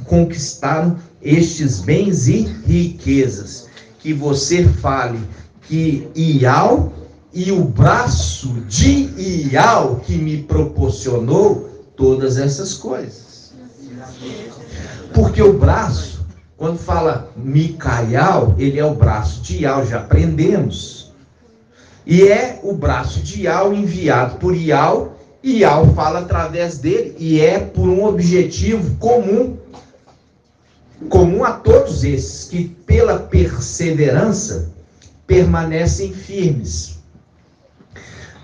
conquistaram estes bens e riquezas. Que você fale que Ial e o braço de Ial que me proporcionou todas essas coisas. Porque o braço, quando fala Micaial, ele é o braço de Ial, já aprendemos. E é o braço de Ial enviado por Ial, e Ial fala através dele, e é por um objetivo comum a todos esses, que pela perseverança permanecem firmes.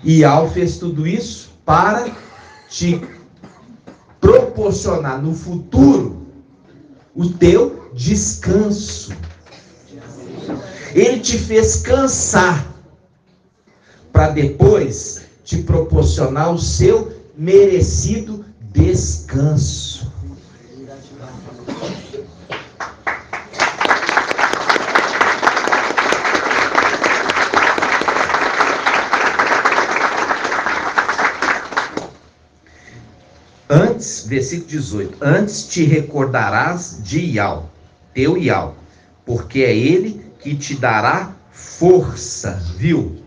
Ial fez tudo isso para te proporcionar no futuro o teu descanso. Ele te fez cansar para depois te proporcionar o seu merecido descanso. Antes, versículo 18, antes te recordarás de Ial, teu Ial, porque é ele que te dará força, viu?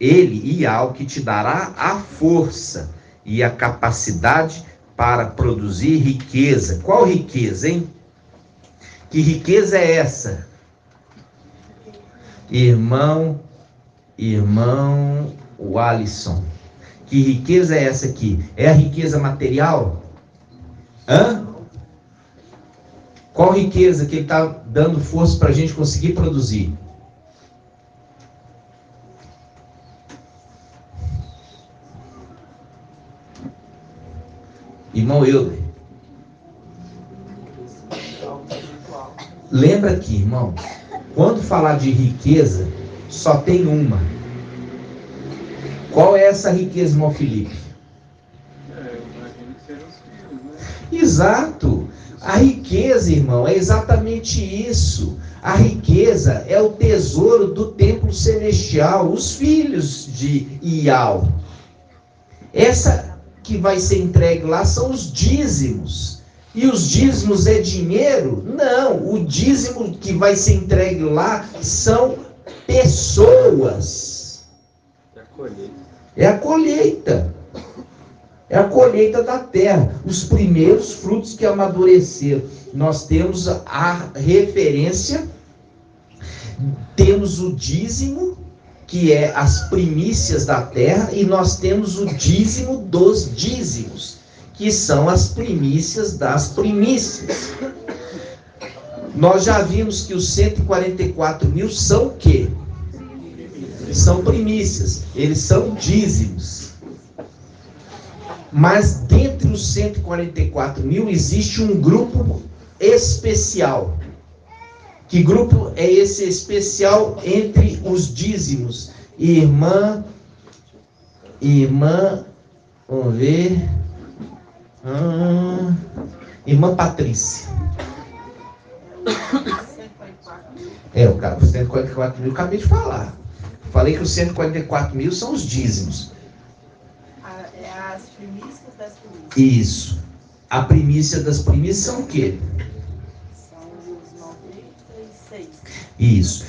Ele, Ial, que te dará a força e a capacidade para produzir riqueza. Qual riqueza, hein? Que riqueza é essa? Irmão Alisson. Que riqueza é essa aqui? É a riqueza material? Hã? Qual riqueza que ele está dando força para a gente conseguir produzir? Irmão Euler. Lembra aqui, irmão, quando falar de riqueza, só tem uma. Qual é essa riqueza, irmão Felipe? Exato. A riqueza, irmão, é exatamente isso. A riqueza é o tesouro do templo celestial, os filhos de Ial. Essa que vai ser entregue lá são os dízimos. E os dízimos é dinheiro? Não, o dízimo que vai ser entregue lá são pessoas. É a colheita. É a colheita da terra. Os primeiros frutos que amadureceram. Nós temos a referência, temos o dízimo, que é as primícias da terra, e nós temos o dízimo dos dízimos, que são as primícias das primícias. Nós já vimos que os 144 mil são o quê? São primícias, eles são dízimos. Mas dentre os 144 mil existe um grupo especial. Que grupo é esse especial entre os dízimos? Irmã, vamos ver. Irmã Patrícia. O cara, os 144 mil, eu acabei de falar. Falei que os 144 mil são os dízimos. As primícias das primícias. Isso. A primícia das primícias são o quê? São os 96. Isso.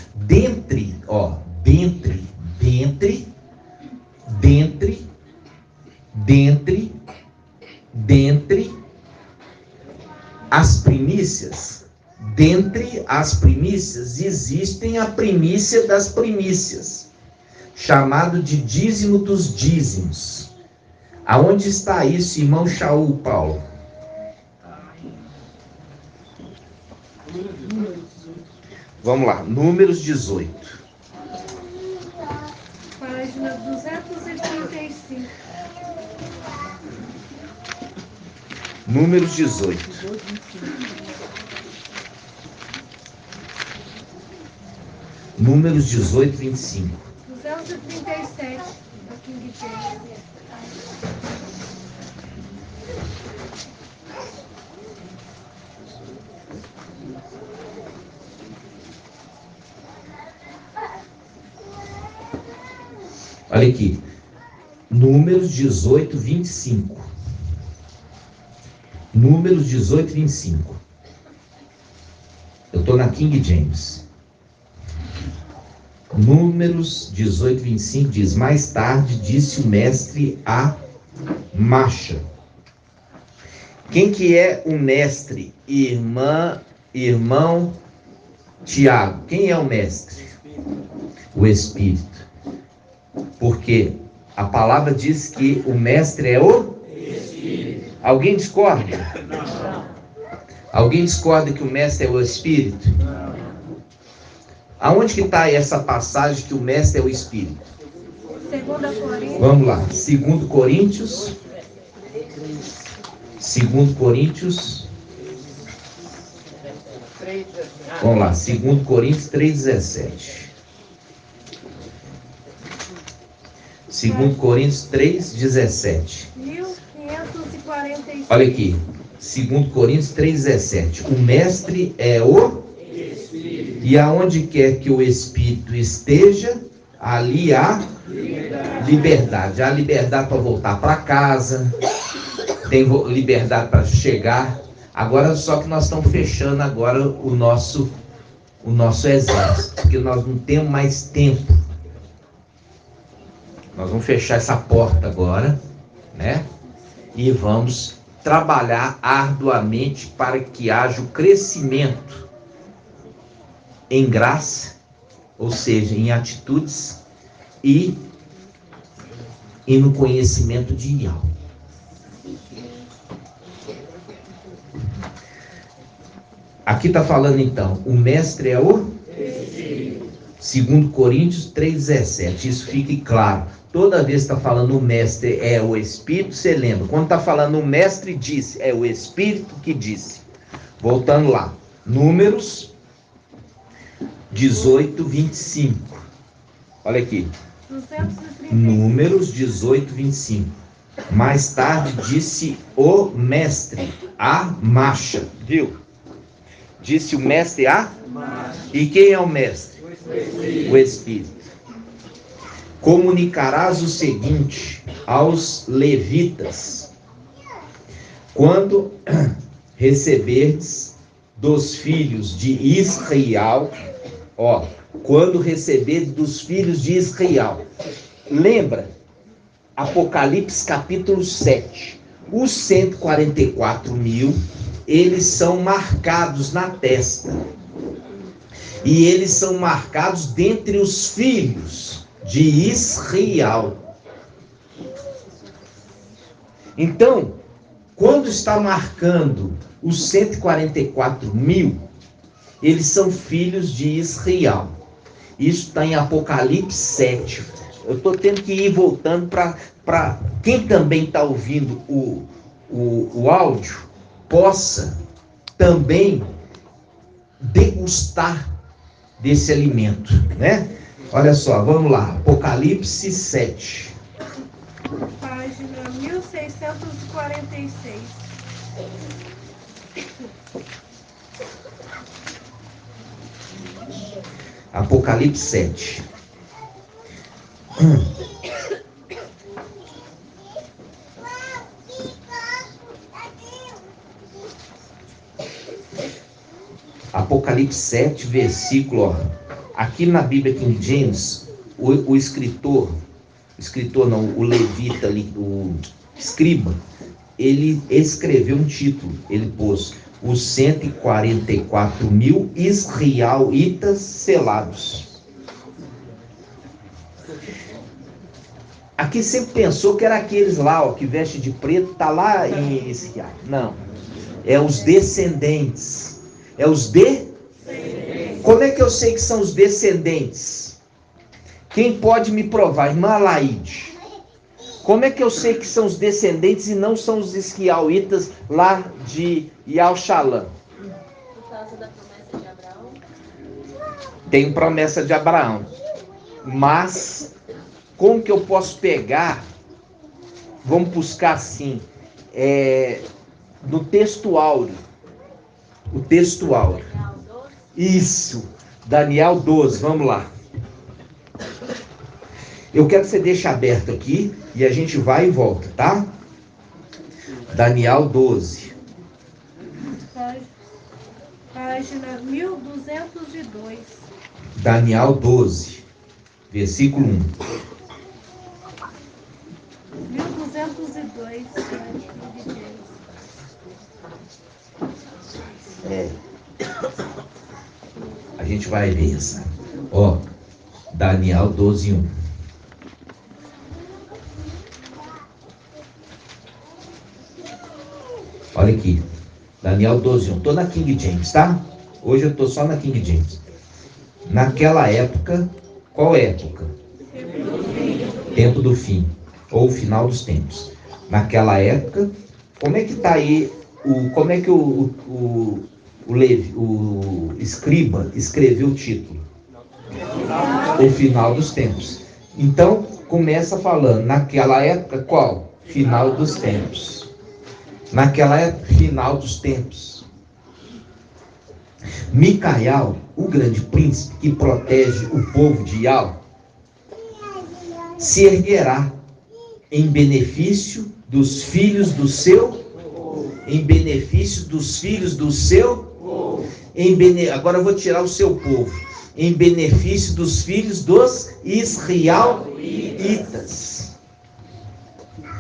Dentre as primícias, existem a primícia das primícias, chamado de dízimo dos dízimos. Aonde está isso, irmão Shaul, Paulo? Vamos lá, Números 18. Página 235. Números 18. Números 18, 25. 237. Aqui em Guilherme. Olha aqui. Números 18, 25. Números 18, 25. Eu estou na King James. Números 18, 25 diz: mais tarde disse o mestre a Macha. Quem que é o mestre? Irmão Tiago. Quem é o mestre? O Espírito. Porque a palavra diz que o mestre é o Espírito. Alguém discorda? Não. Alguém discorda que o mestre é o Espírito? Não. Aonde que está essa passagem que o mestre é o Espírito? 2 Coríntios. Vamos lá, 2 Coríntios. 2 Coríntios. Vamos lá, 2 Coríntios 3,17. 2 Coríntios 3,17. 1546. Olha aqui, 2 Coríntios 3,17. O mestre é o Espírito. E aonde quer que o Espírito esteja, ali há liberdade. Há liberdade para voltar para casa, tem liberdade para chegar. Agora só que nós estamos fechando agora o nosso exército, porque nós não temos mais tempo. Nós vamos fechar essa porta agora, né? E vamos trabalhar arduamente para que haja o crescimento em graça, ou seja, em atitudes e no conhecimento de Yahweh. Aqui está falando então, o mestre é o Espírito. 2 Coríntios 3,17. Isso fique claro. Toda vez que está falando o mestre é o Espírito, você lembra. Quando está falando o mestre disse, é o Espírito que disse. Voltando lá. Números 18, 25. Olha aqui. 235. Números 18, 25. Mais tarde disse o mestre a Macha. Viu? Disse o mestre a Macha. E quem é o mestre? O Espírito. Comunicarás o seguinte aos levitas: quando receberdes dos filhos de Israel, quando receberdes dos filhos de Israel, lembra, Apocalipse capítulo 7, os 144 mil, eles são marcados na testa. E eles são marcados dentre os filhos de Israel. Então, quando está marcando os 144 mil, eles são filhos de Israel. Isso está em Apocalipse 7. Eu estou tendo que ir voltando para quem também está ouvindo o áudio, possa também degustar desse alimento, né? Olha só, vamos lá, Apocalipse 7. Página 1646. Apocalipse 7. Apocalipse 7, versículo, ó, aqui na Bíblia King James, o escritor não, o levita ali, o escriba, ele escreveu um título, ele pôs os 144 mil israelitas selados. Aqui sempre pensou que era aqueles lá, ó, que veste de preto, tá lá em Israel. Não, é os descendentes. É os descendentes. Como é que eu sei que são os descendentes? Quem pode me provar? Irmã Laide. Como é que eu sei que são os descendentes e não são os israelitas lá de Yal-Shalom? Por causa da promessa de Abraão. Tem promessa de Abraão. Mas, como que eu posso pegar? Vamos buscar assim, no texto áureo. O texto áureo. Isso. Daniel 12, vamos lá. Eu quero que você deixe aberto aqui e a gente vai e volta, tá? Daniel 12. Página 1202. Daniel 12, versículo 1. 1202. A gente vai ver essa. Ó, Daniel 12, 1. Olha aqui, Daniel 12, 1. Estou na King James, tá? Hoje eu estou só na King James. Naquela época, qual época? Tempo do fim, ou final dos tempos. Naquela época, como é que está aí, como é que o escriba escreveu o título? O final dos tempos. Então, começa falando, naquela época, qual? Final dos tempos. Naquela época, final dos tempos. Micael, o grande príncipe que protege o povo de Ial, se erguerá em benefício dos filhos do seu, em benefício dos filhos do seu, agora eu vou tirar o seu povo, em benefício dos filhos dos israelitas,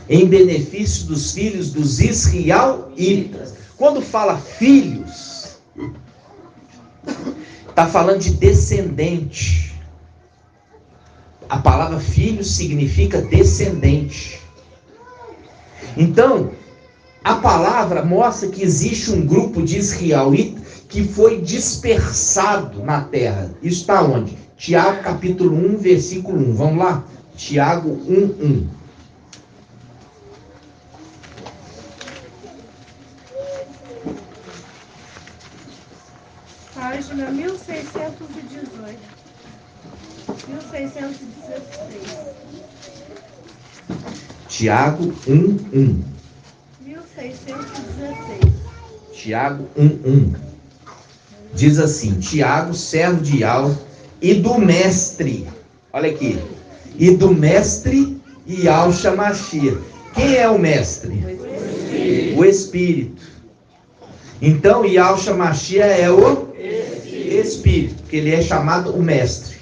em benefício dos filhos dos israelitas. Quando fala filhos, está falando de descendente. A palavra filho significa descendente. Então, a palavra mostra que existe um grupo de israelitas que foi dispersado na terra. Isso está onde? Tiago capítulo 1, versículo 1. Vamos lá? Tiago 1, 1. Página 1618. 1616. Tiago 1, 1. 1616. Tiago 1, 1. Diz assim, Tiago, servo de Ial, e do mestre, olha aqui, e do mestre Ial Shamashia. Quem é o mestre? O Espírito. Então, Ial Shamashia é o Espírito, que ele é chamado o mestre.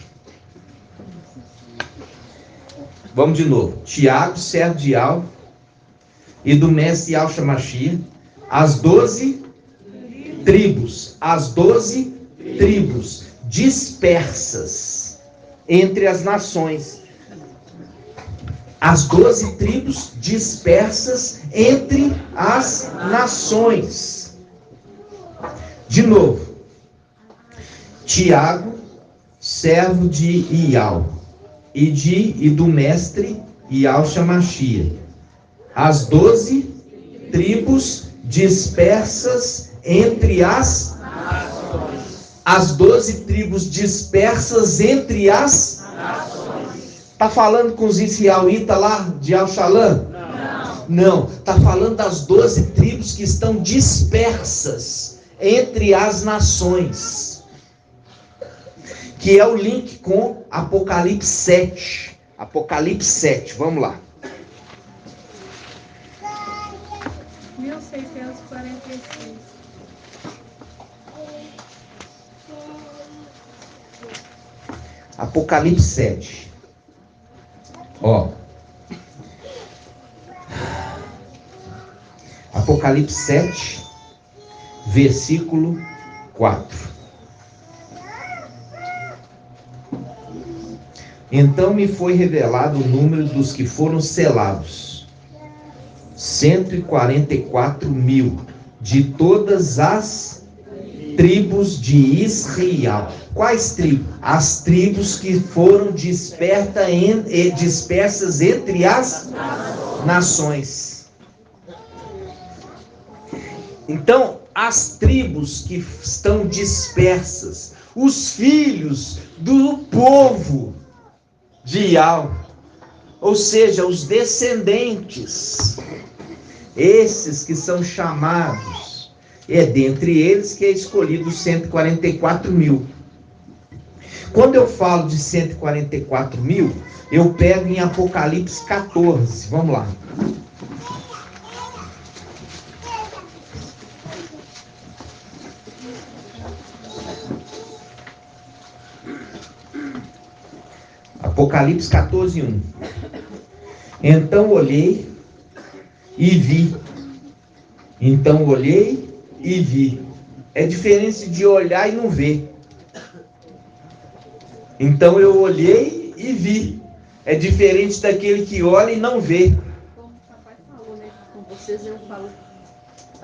Vamos de novo. Tiago, servo de Ial, e do mestre Ial Shamashia, as 12 tribos dispersas entre as nações. As 12 tribos dispersas entre as nações. De novo, Tiago, servo de Ial, e do mestre Ial Shamashia. As 12 tribos dispersas entre as nações. As 12 tribos dispersas entre as nações. Está falando com os israelitas lá de Al-Shalom? Não. Está falando das 12 tribos que estão dispersas entre as nações. Que é o link com Apocalipse 7. Apocalipse 7, vamos lá. 1646. Apocalipse 7. Ó. Apocalipse 7, versículo 4. Então me foi revelado o número dos que foram selados, 144.000, de todas as tribos de Israel. Quais tribos? As tribos que foram dispersas entre as nações. Então, as tribos que estão dispersas, os filhos do povo de Ial, ou seja, os descendentes, esses que são chamados, é dentre eles que é escolhido 144.000. Quando eu falo de 144.000, eu pego em Apocalipse 14, vamos lá. Apocalipse 14, 1. Então olhei e vi. Então olhei e vi. É diferente de olhar e não ver. Então eu olhei e vi. É diferente daquele que olha e não vê. Como o papai falou, né? Com vocês eu falo.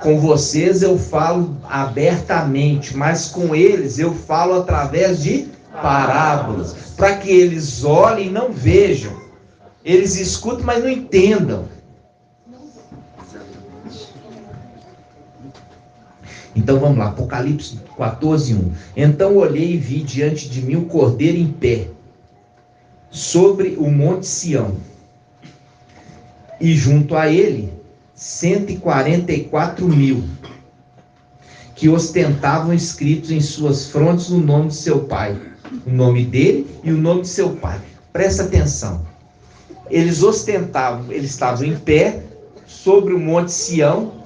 Com vocês eu falo abertamente, mas com eles eu falo através de parábolas, para que eles olhem e não vejam. Eles escutam, mas não entendam. Então vamos lá, Apocalipse 14, 1. Então olhei e vi diante de mim o cordeiro em pé, sobre o monte Sião, e junto a ele 144.000, que ostentavam escritos em suas frontes o nome de seu pai, o nome dele e o nome de seu pai. Presta atenção. Eles ostentavam, eles estavam em pé sobre o monte Sião,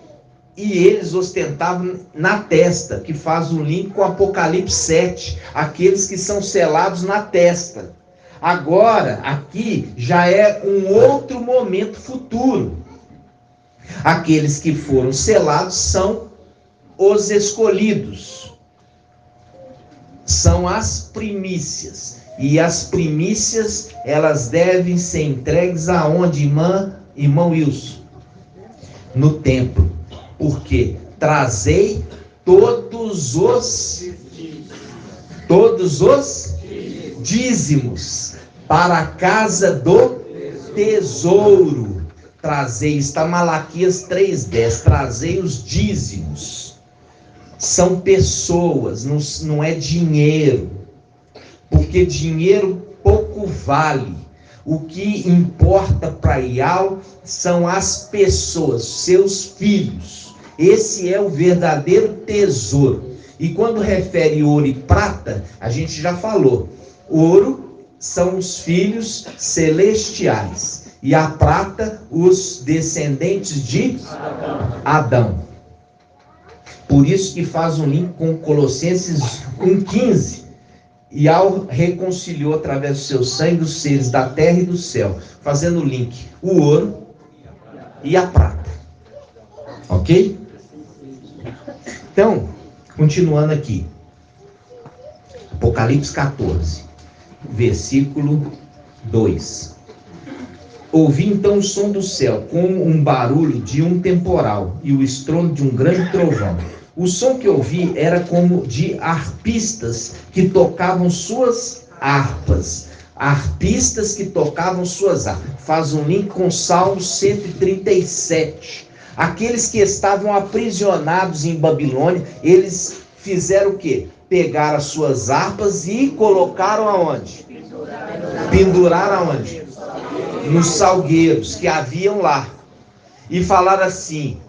e eles ostentavam na testa, que faz um link com Apocalipse 7, aqueles que são selados na testa. Agora, aqui já é um outro momento futuro. Aqueles que foram selados são os escolhidos. São as primícias. E as primícias, elas devem ser entregues aonde, irmão Wilson? No templo. Porque trazei todos os dízimos para a casa do tesouro. Trazei, está Malaquias 3:10, trazei os dízimos. São pessoas, não é dinheiro, porque dinheiro pouco vale. O que importa para Ial são as pessoas, seus filhos. Esse é o verdadeiro tesouro. E quando refere ouro e prata, a gente já falou. Ouro são os filhos celestiais. E a prata, os descendentes de Adão. Por isso que faz um link com Colossenses 1,15. E ao reconciliou através do seu sangue os seres da terra e do céu, fazendo o link, o ouro e a prata. Ok? Então, continuando aqui. Apocalipse 14, versículo 2. Ouvi então o som do céu, como um barulho de um temporal e o estrondo de um grande trovão. O som que ouvi era como de arpistas que tocavam suas harpas. Arpistas que tocavam suas harpas. Faz um link com Salmo 137. Aqueles que estavam aprisionados em Babilônia, eles fizeram o quê? Pegaram as suas harpas e colocaram aonde? Penduraram aonde? Nos salgueiros que haviam lá. E falaram assim: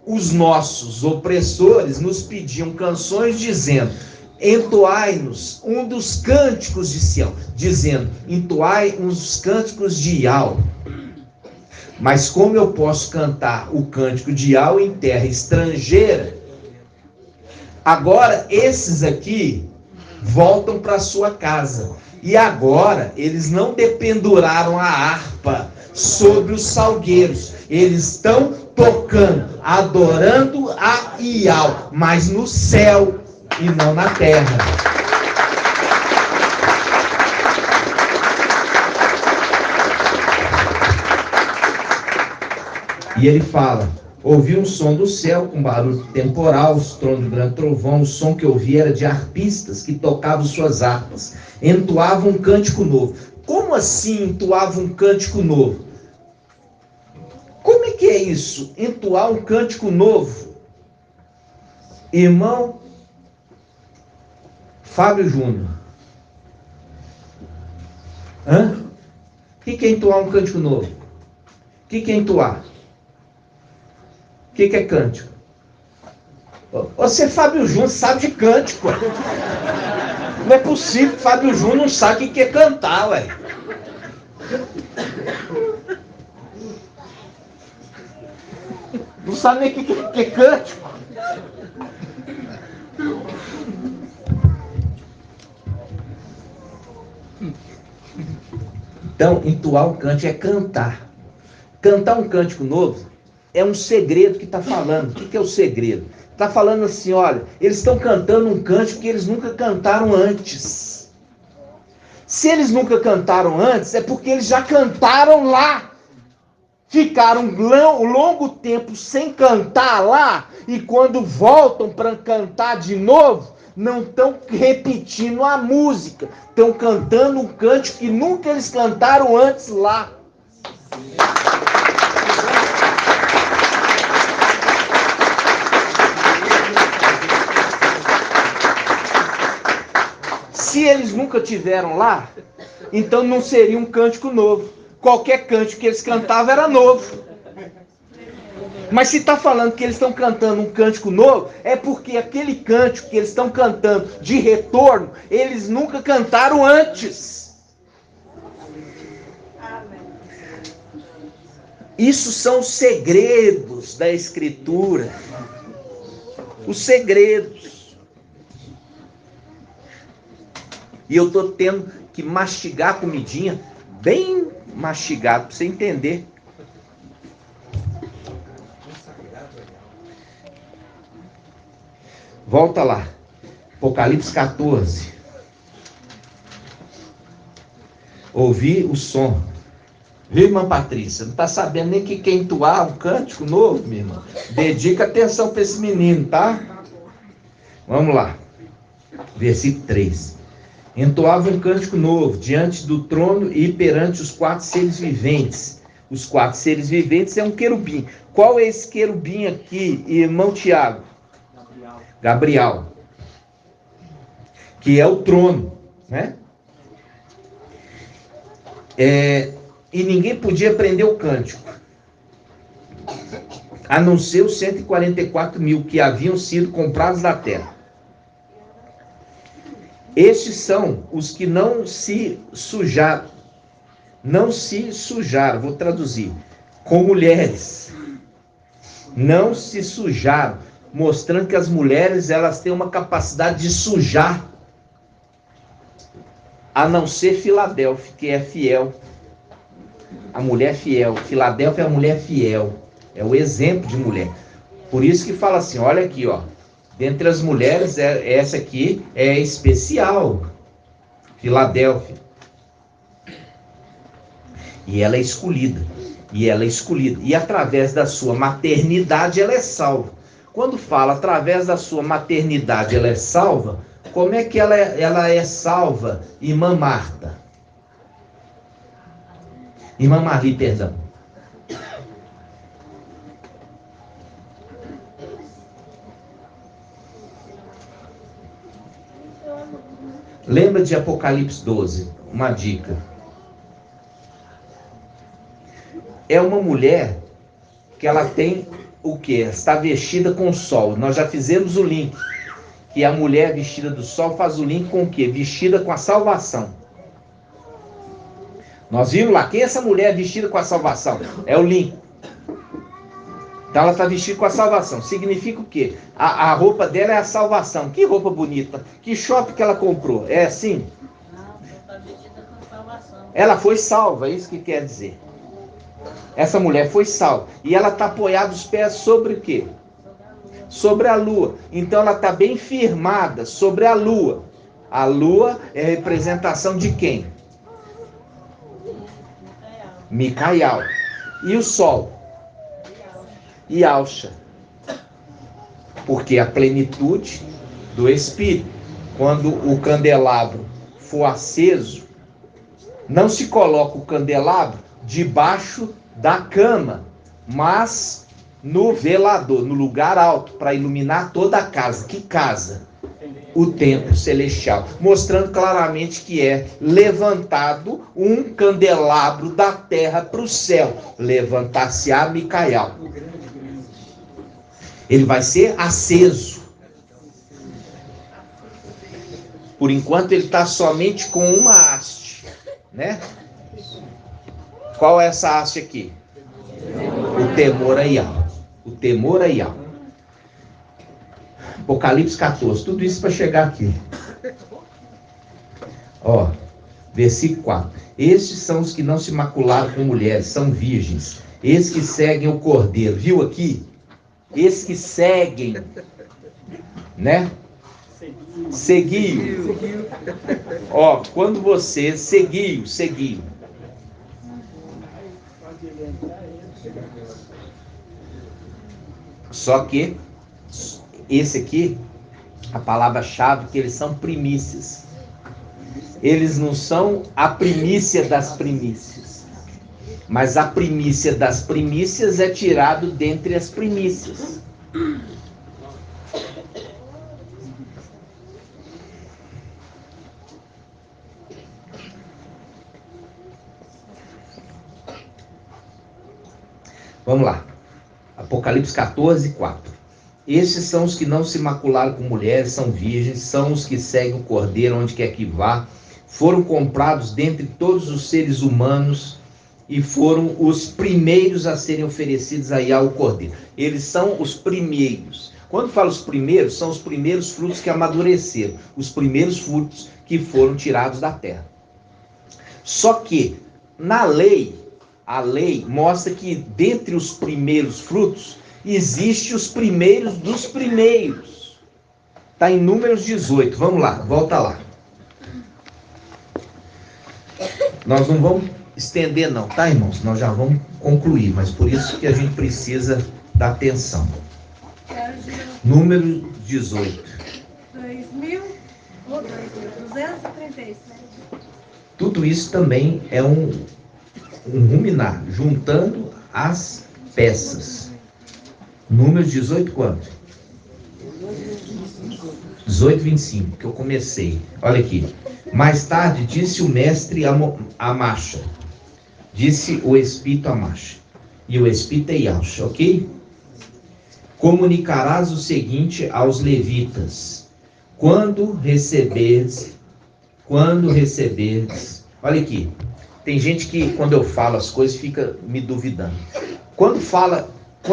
os nossos opressores nos pediam canções dizendo: entoai-nos um dos cânticos de Sião, dizendo: entoai um dos cânticos de Iau. Mas como eu posso cantar o cântico de Iau em terra estrangeira? Agora esses aqui voltam para sua casa. E agora eles não dependuraram a harpa sobre os salgueiros. Eles estão tocando, adorando a Iau, mas no céu e não na terra. E ele fala: ouvi um som do céu com barulho temporal, estrondo de grande trovão. O som que ouvi era de arpistas que tocavam suas harpas, entoavam um cântico novo. Como assim entoavam um cântico novo? Como é que é isso? Entoar um cântico novo? Irmão Fábio Júnior. O que é entoar um cântico novo? O que é entoar? O que é cântico? Você, Fábio Júnior, sabe de cântico. Não é possível que Fábio Júnior não sabe o que é cantar, ué. Não sabe nem o que é cântico. Então, entoar um cântico é cantar. Cantar um cântico novo é um segredo que está falando. O que é o segredo? Está falando assim: olha, eles estão cantando um cântico que eles nunca cantaram antes. Se eles nunca cantaram antes, é porque eles já cantaram lá. Ficaram um longo tempo sem cantar lá, e quando voltam para cantar de novo, não estão repetindo a música. Estão cantando um cântico que nunca eles cantaram antes lá. Se eles nunca tiveram lá, então não seria um cântico novo. Qualquer cântico que eles cantavam era novo. Mas se está falando que eles estão cantando um cântico novo, é porque aquele cântico que eles estão cantando de retorno, eles nunca cantaram antes. Isso são os segredos da Escritura. Os segredos. E eu estou tendo que mastigar a comidinha, bem mastigado, para você entender. Volta lá. Apocalipse 14. Ouvi o som. Viu, irmã Patrícia? Não está sabendo nem que quer entoar um cântico novo, minha irmã? Dedica atenção para esse menino, tá? Vamos lá. Versículo 3. Entoava um cântico novo diante do trono e perante os 4 seres viventes. Os 4 seres viventes é um querubim. Qual é esse querubim aqui, irmão Tiago? Gabriel. Que é o trono, né? E ninguém podia aprender o cântico, a não ser os 144 mil que haviam sido comprados da terra. Estes são os que não se sujaram, vou traduzir, com mulheres. Não se sujaram, mostrando que as mulheres, elas têm uma capacidade de sujar, a não ser Filadélfia, que é fiel. A mulher fiel. Filadélfia é a mulher fiel. É o exemplo de mulher. Por isso que fala assim, olha aqui, ó. Dentre as mulheres, essa aqui é especial. Filadélfia. E ela é escolhida. E ela é escolhida. E através da sua maternidade ela é salva. Quando fala através da sua maternidade ela é salva, como é que ela é salva, irmã Marta? Irmã Marie, perdão. Lembra de Apocalipse 12? Uma dica. É uma mulher que ela tem o quê? Está vestida com o sol. Nós já fizemos o link. Que a mulher vestida do sol faz o link com o quê? Vestida com a salvação. Nós vimos lá, quem é essa mulher vestida com a salvação? É o link. Então ela está vestida com a salvação. Significa o quê? A roupa dela é a salvação. Que roupa bonita. Que shopping que ela comprou? É assim? Não, está vestida com salvação. Ela foi salva, é isso que quer dizer. Essa mulher foi salva. E ela está apoiada os pés sobre o quê? Sobre a lua. Então ela está bem firmada sobre a lua. A lua é a representação de quem? Micael. E o sol? Yalcha. Porque a plenitude do Espírito. Quando o candelabro for aceso, não se coloca o candelabro debaixo da cama, mas no velador, no lugar alto, para iluminar toda a casa. Que casa? O templo celestial, mostrando claramente que é levantado um candelabro da terra para o céu. Levantar-se-á Micael. Ele vai ser aceso. Por enquanto ele está somente com uma haste, né? Qual é essa haste aqui? O temor a Yahweh. O temor a Yahweh. Apocalipse 14, tudo isso para chegar aqui. Ó, versículo 4. Estes são os que não se macularam com mulheres, são virgens. Esses que seguem o Cordeiro. Viu aqui? Esses que seguem, né? Seguiu. Ó, quando você seguiu. Só que esse aqui, a palavra-chave, que eles são primícias. Eles não são a primícia das primícias. Mas a primícia das primícias é tirado dentre as primícias. Vamos lá. Apocalipse 14, 4. Estes são os que não se macularam com mulheres, são virgens, são os que seguem o Cordeiro onde quer que vá, foram comprados dentre todos os seres humanos e foram os primeiros a serem oferecidos aí ao Cordeiro. Eles são os primeiros. Quando falo os primeiros, são os primeiros frutos que amadureceram, os primeiros frutos que foram tirados da terra. Só que, na lei, a lei mostra que dentre os primeiros frutos, existe os primeiros dos primeiros. Está em Números 18. Vamos lá, volta lá. Nós não vamos estender não, tá, irmãos? Nós já vamos concluir, mas por isso que a gente precisa dar atenção. Número 18. 2.237. Tudo isso também é um ruminar, juntando as peças. Número 18 quanto? 18, 25, que eu comecei. Olha aqui. Mais tarde disse o mestre a Masha. Disse o Espírito a Masha. E o Espírito é Yalcha, ok? Comunicarás o seguinte aos levitas. Quando receberdes. Olha aqui. Tem gente que, quando eu falo as coisas, fica me duvidando. Quando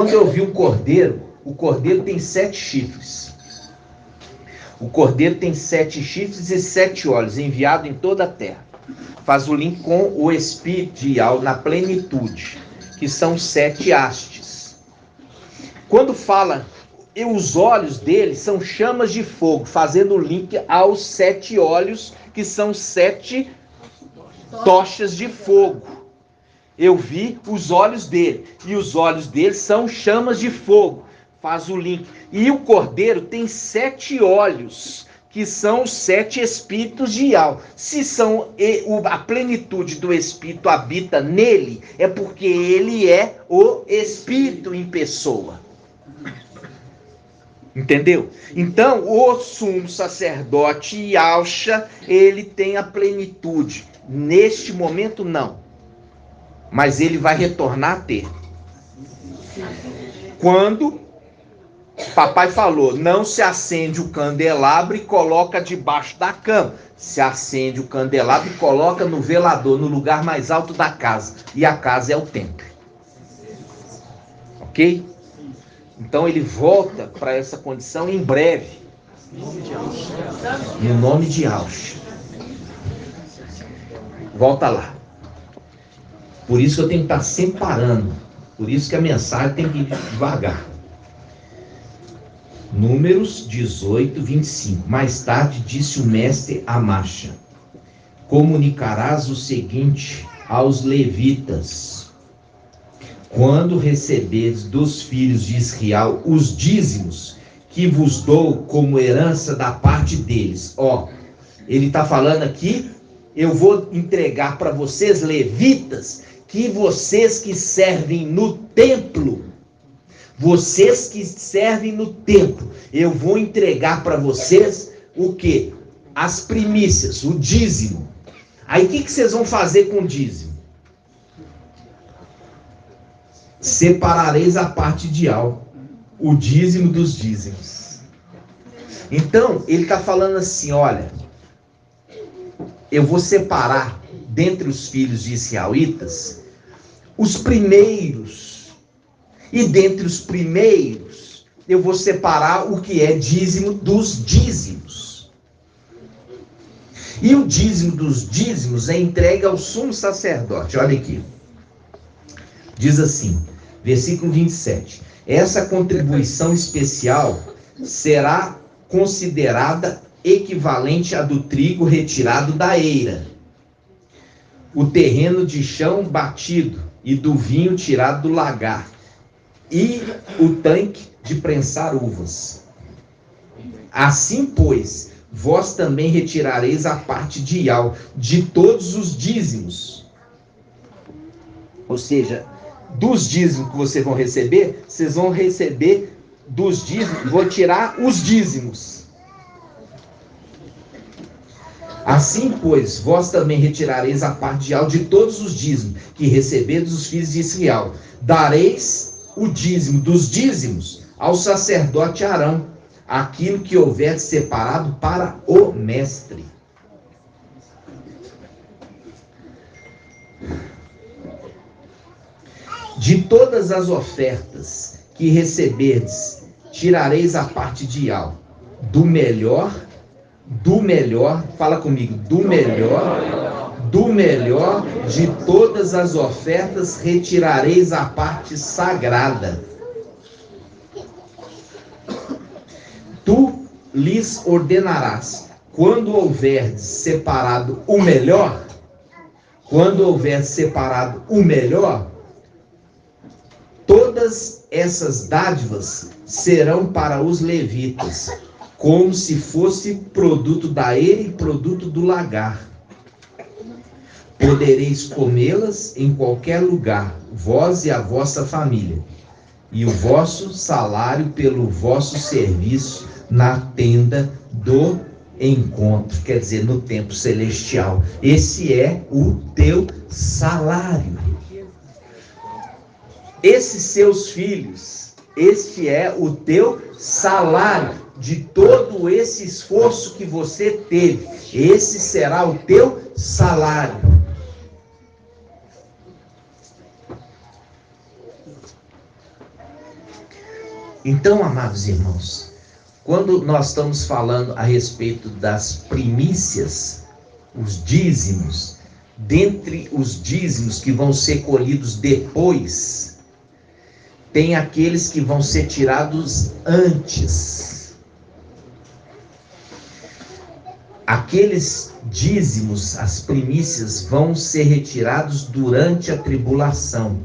eu vi o cordeiro tem 7 chifres. O cordeiro tem 7 chifres e 7 olhos, enviado em toda a terra. Faz o link com o Espírito de Yahweh na plenitude, que são 7 hastes. Quando fala, e os olhos dele são chamas de fogo, fazendo o link aos 7 olhos que são 7 tochas de fogo. Eu vi os olhos dele, e os olhos dele são chamas de fogo. Faz o link. E o cordeiro tem 7 olhos, que são os 7 espíritos de Yahweh. Se a plenitude do espírito habita nele, é porque ele é o espírito em pessoa. Entendeu? Então, o sumo sacerdote Yahshua, ele tem a plenitude. Neste momento, não. Mas ele vai retornar a ter. Quando papai falou, não se acende o candelabro e coloca debaixo da cama. Se acende o candelabro e coloca no velador, no lugar mais alto da casa. E a casa é o templo. Ok? Então ele volta para essa condição em breve. No nome de Yahshua. Volta lá. Por isso que eu tenho que estar sempre parando. Por isso que a mensagem tem que ir devagar. Números 18, 25. Mais tarde disse o mestre a Masha: comunicarás o seguinte aos levitas: quando receberes dos filhos de Israel os dízimos que vos dou como herança da parte deles. Ele está falando aqui, eu vou entregar para vocês, levitas, que vocês que servem no templo, eu vou entregar para vocês o quê? As primícias, o dízimo. Aí o que vocês vão fazer com o dízimo? Separareis a parte de Yahweh, o dízimo dos dízimos. Então, ele está falando assim, olha, eu vou separar dentre os filhos de israelitas os primeiros, e dentre os primeiros eu vou separar o que é dízimo dos dízimos. E o dízimo dos dízimos é entregue ao sumo sacerdote. Olha aqui. Diz assim, versículo 27. Essa contribuição especial será considerada equivalente à do trigo retirado da eira, o terreno de chão batido e do vinho tirado do lagar, e o tanque de prensar uvas. Assim, pois, vós também retirareis a parte de Yahweh de todos os dízimos. Ou seja, dos dízimos que vocês vão receber dos dízimos, vou tirar os dízimos. Assim, pois, vós também retirareis a parte de Yahweh de todos os dízimos que recebedes os filhos de Israel. Dareis o dízimo dos dízimos ao sacerdote Arão, aquilo que houver separado para o mestre. De todas as ofertas que receberdes, tirareis a parte de Yahweh, do melhor, fala comigo, do melhor de todas as ofertas retirareis a parte sagrada. Tu lhes ordenarás, quando houverdes separado o melhor, todas essas dádivas serão para os levitas, como se fosse produto da eira e produto do lagar. Podereis comê-las em qualquer lugar, vós e a vossa família, e o vosso salário pelo vosso serviço na tenda do encontro, quer dizer, no templo celestial. Esse é o teu salário. Esses seus filhos, este é o teu salário de todo esse esforço que você teve. Esse será o teu salário. Então, amados irmãos, quando nós estamos falando a respeito das primícias, os dízimos, dentre os dízimos que vão ser colhidos depois, tem aqueles que vão ser tirados antes. aqueles dízimos, as primícias, vão ser retirados durante a tribulação.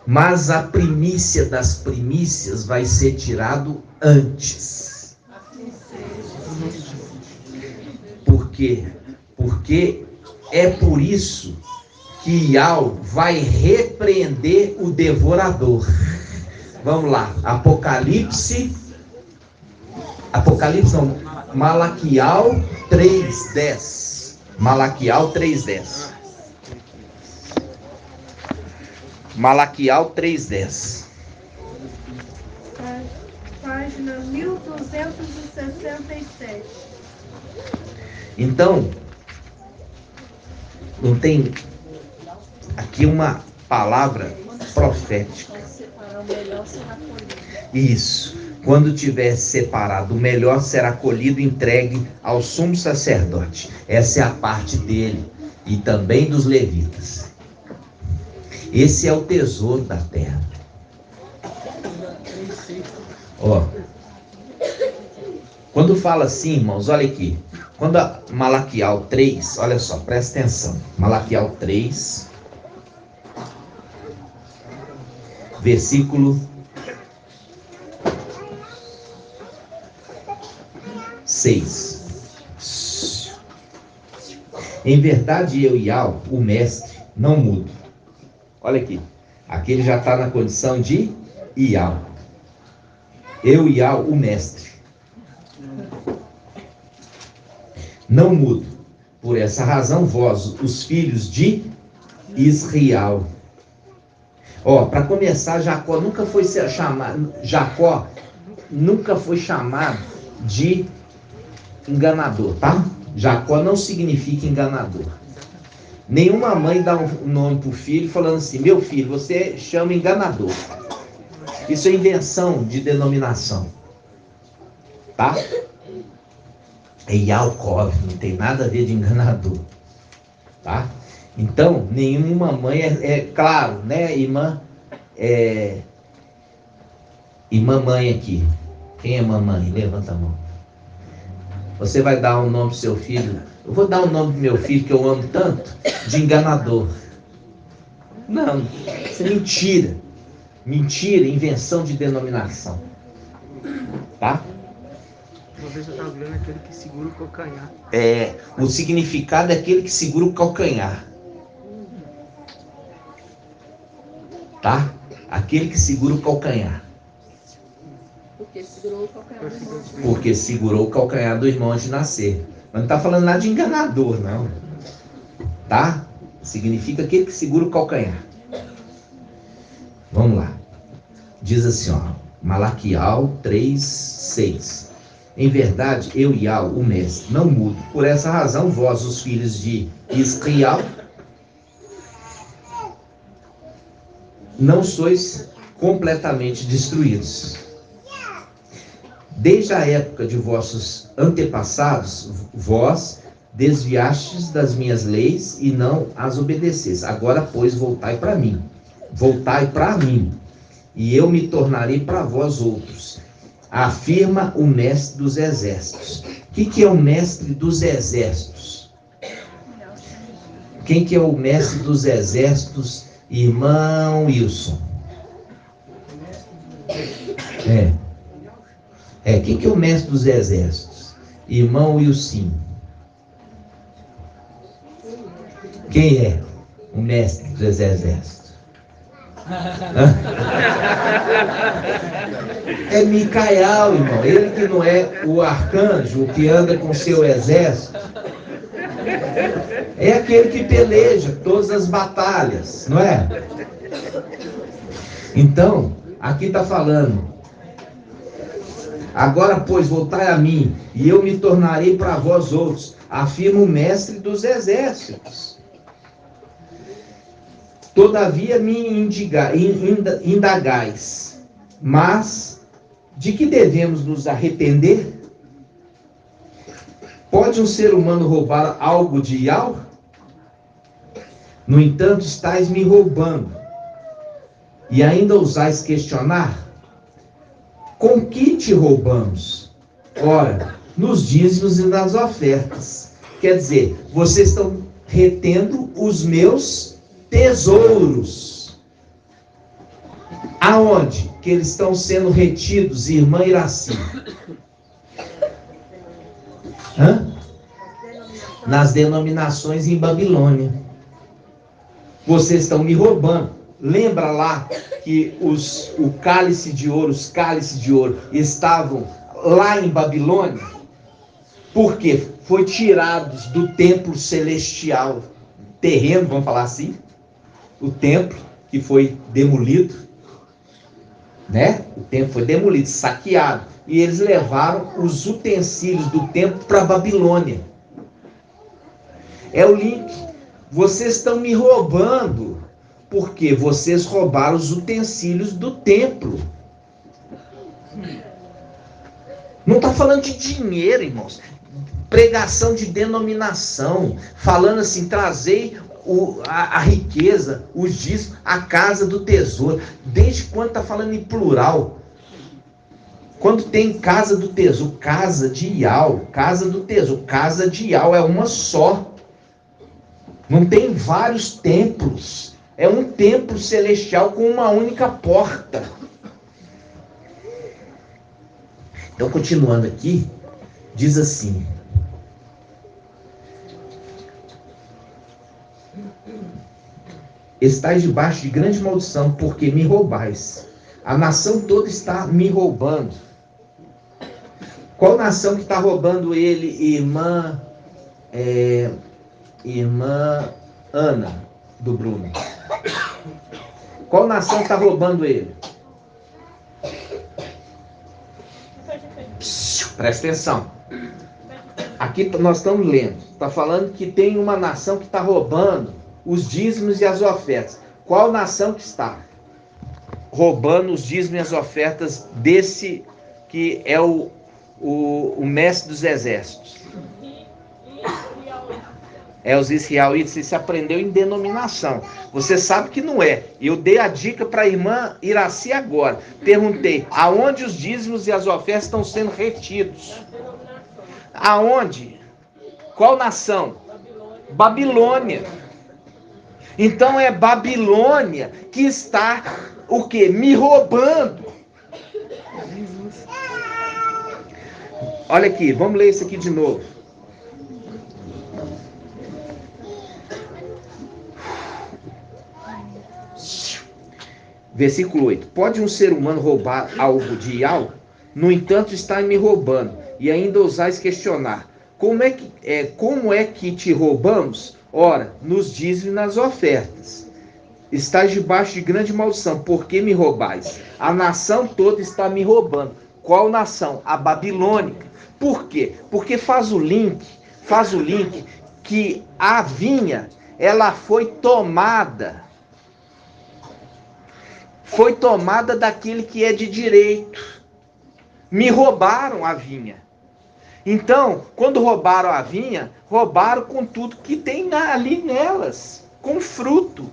Mas a primícia das primícias vai ser tirado antes. Por quê? Porque é por isso que Yahweh vai repreender o devorador. Vamos lá, Apocalipse não, Malaquial 3:10. Malaquial 3:10. Malaquial 3:10. Página 1267. Então, não tem aqui uma palavra profética. Separar o melhor será colhido. Isso. Quando tiver separado, o melhor será colhido e entregue ao sumo sacerdote. Essa é a parte dele e também dos levitas. Esse é o tesouro da terra. Ó, quando fala assim, irmãos, olha aqui. Quando a Malaquial 3, olha só, presta atenção. Malaquial 3, versículo 6. Em verdade, eu e Yahweh, o mestre, não mudo. Olha aqui. Aqui ele já está na condição de Yahweh. Eu e Yahweh, o mestre, não mudo. Por essa razão, vós, os filhos de Israel. Ó, para começar, Jacó nunca foi chamado de enganador, tá? Jacó não significa enganador. Nenhuma mãe dá um nome para o filho falando assim: meu filho, você chama enganador. Isso é invenção de denominação, tá? É Yaakov, não tem nada a ver de enganador, tá? Então, nenhuma mãe é claro, né, irmã? E mamãe aqui. Quem é mamãe? Levanta a mão. Você vai dar um nome pro seu filho. Eu vou dar o nome do meu filho que eu amo tanto, de enganador. Não, isso é mentira. Mentira, invenção de denominação. Tá? Uma vez eu estava vendo aquele que segura o calcanhar. O significado é aquele que segura o calcanhar. Tá? Aquele que segura o calcanhar. Porque segurou o calcanhar do irmão. Porque segurou o calcanhar do irmão antes de nascer. Mas não está falando nada de enganador, não. Tá? Significa aquele que segura o calcanhar. Vamos lá. Diz assim, ó. Malaquial 3:6. Em verdade, eu e Yahweh, o mestre, não mudo. Por essa razão, vós, os filhos de Israel, não sois completamente destruídos. Desde a época de vossos antepassados, vós desviastes das minhas leis e não as obedecestes. Agora, pois, voltai para mim. Voltai para mim, e eu me tornarei para vós outros, afirma o mestre dos exércitos. O que é o mestre dos exércitos? Quem que é o mestre dos exércitos, irmão Wilson? Quem que é o mestre dos exércitos? Irmão Wilson. Quem é o mestre dos exércitos? É Micael, irmão. Ele que não é o arcanjo que anda com seu exército. É aquele que peleja todas as batalhas, não é? Então, aqui está falando: agora, pois, voltai a mim, e eu me tornarei para vós outros, afirma o mestre dos exércitos. Todavia me indagais, mas de que devemos nos arrepender? Pode um ser humano roubar algo de Yahweh? No entanto, estáis me roubando, e ainda ousais questionar? Com que te roubamos? Ora, nos dízimos e nas ofertas. Quer dizer, vocês estão retendo os meus tesouros. Aonde que eles estão sendo retidos, irmã Iraci? Nas denominações em Babilônia. Vocês estão me roubando. Lembra lá que os cálices de ouro estavam lá em Babilônia? Por quê? Foi tirados do templo celestial, terreno, vamos falar assim, o templo que foi demolido, né? O templo foi demolido, saqueado, e eles levaram os utensílios do templo para Babilônia. É o link. Vocês estão me roubando, porque vocês roubaram os utensílios do templo. Não está falando de dinheiro, irmãos. Pregação de denominação, falando assim, trazei a riqueza, os dízimos, a casa do tesouro. Desde quando está falando em plural? Quando tem casa do tesouro, casa de Ial, casa do tesouro, casa de Ial é uma só. Não tem vários templos. É um templo celestial com uma única porta. Então, continuando aqui, diz assim: estais debaixo de grande maldição, porque me roubais. A nação toda está me roubando. Qual nação que está roubando ele, irmã Ana, do Bruno? Qual nação está roubando ele? Presta atenção. Aqui nós estamos lendo. Está falando que tem uma nação que está roubando os dízimos e as ofertas. Qual nação que está roubando os dízimos e as ofertas desse que é o mestre dos exércitos? É os israelitas. Você se aprendeu em denominação. Você sabe que não é. Eu dei a dica para a irmã Iraci agora. Perguntei, aonde os dízimos e as ofertas estão sendo retidos? Aonde? Qual nação? Babilônia. Então é Babilônia que está, o quê? Me roubando. Olha aqui, vamos ler isso aqui de novo. Versículo 8. Pode um ser humano roubar algo de Ial? No entanto, está me roubando. E ainda ousais questionar. Como é que te roubamos? Ora, nos dízimos e nas ofertas. Estás debaixo de grande maldição. Por que me roubais? A nação toda está me roubando. Qual nação? A babilônica. Por quê? Porque faz o link que a vinha, ela foi tomada daquele que é de direito. Me roubaram a vinha. Então, quando roubaram a vinha, roubaram com tudo que tem ali nelas, com fruto.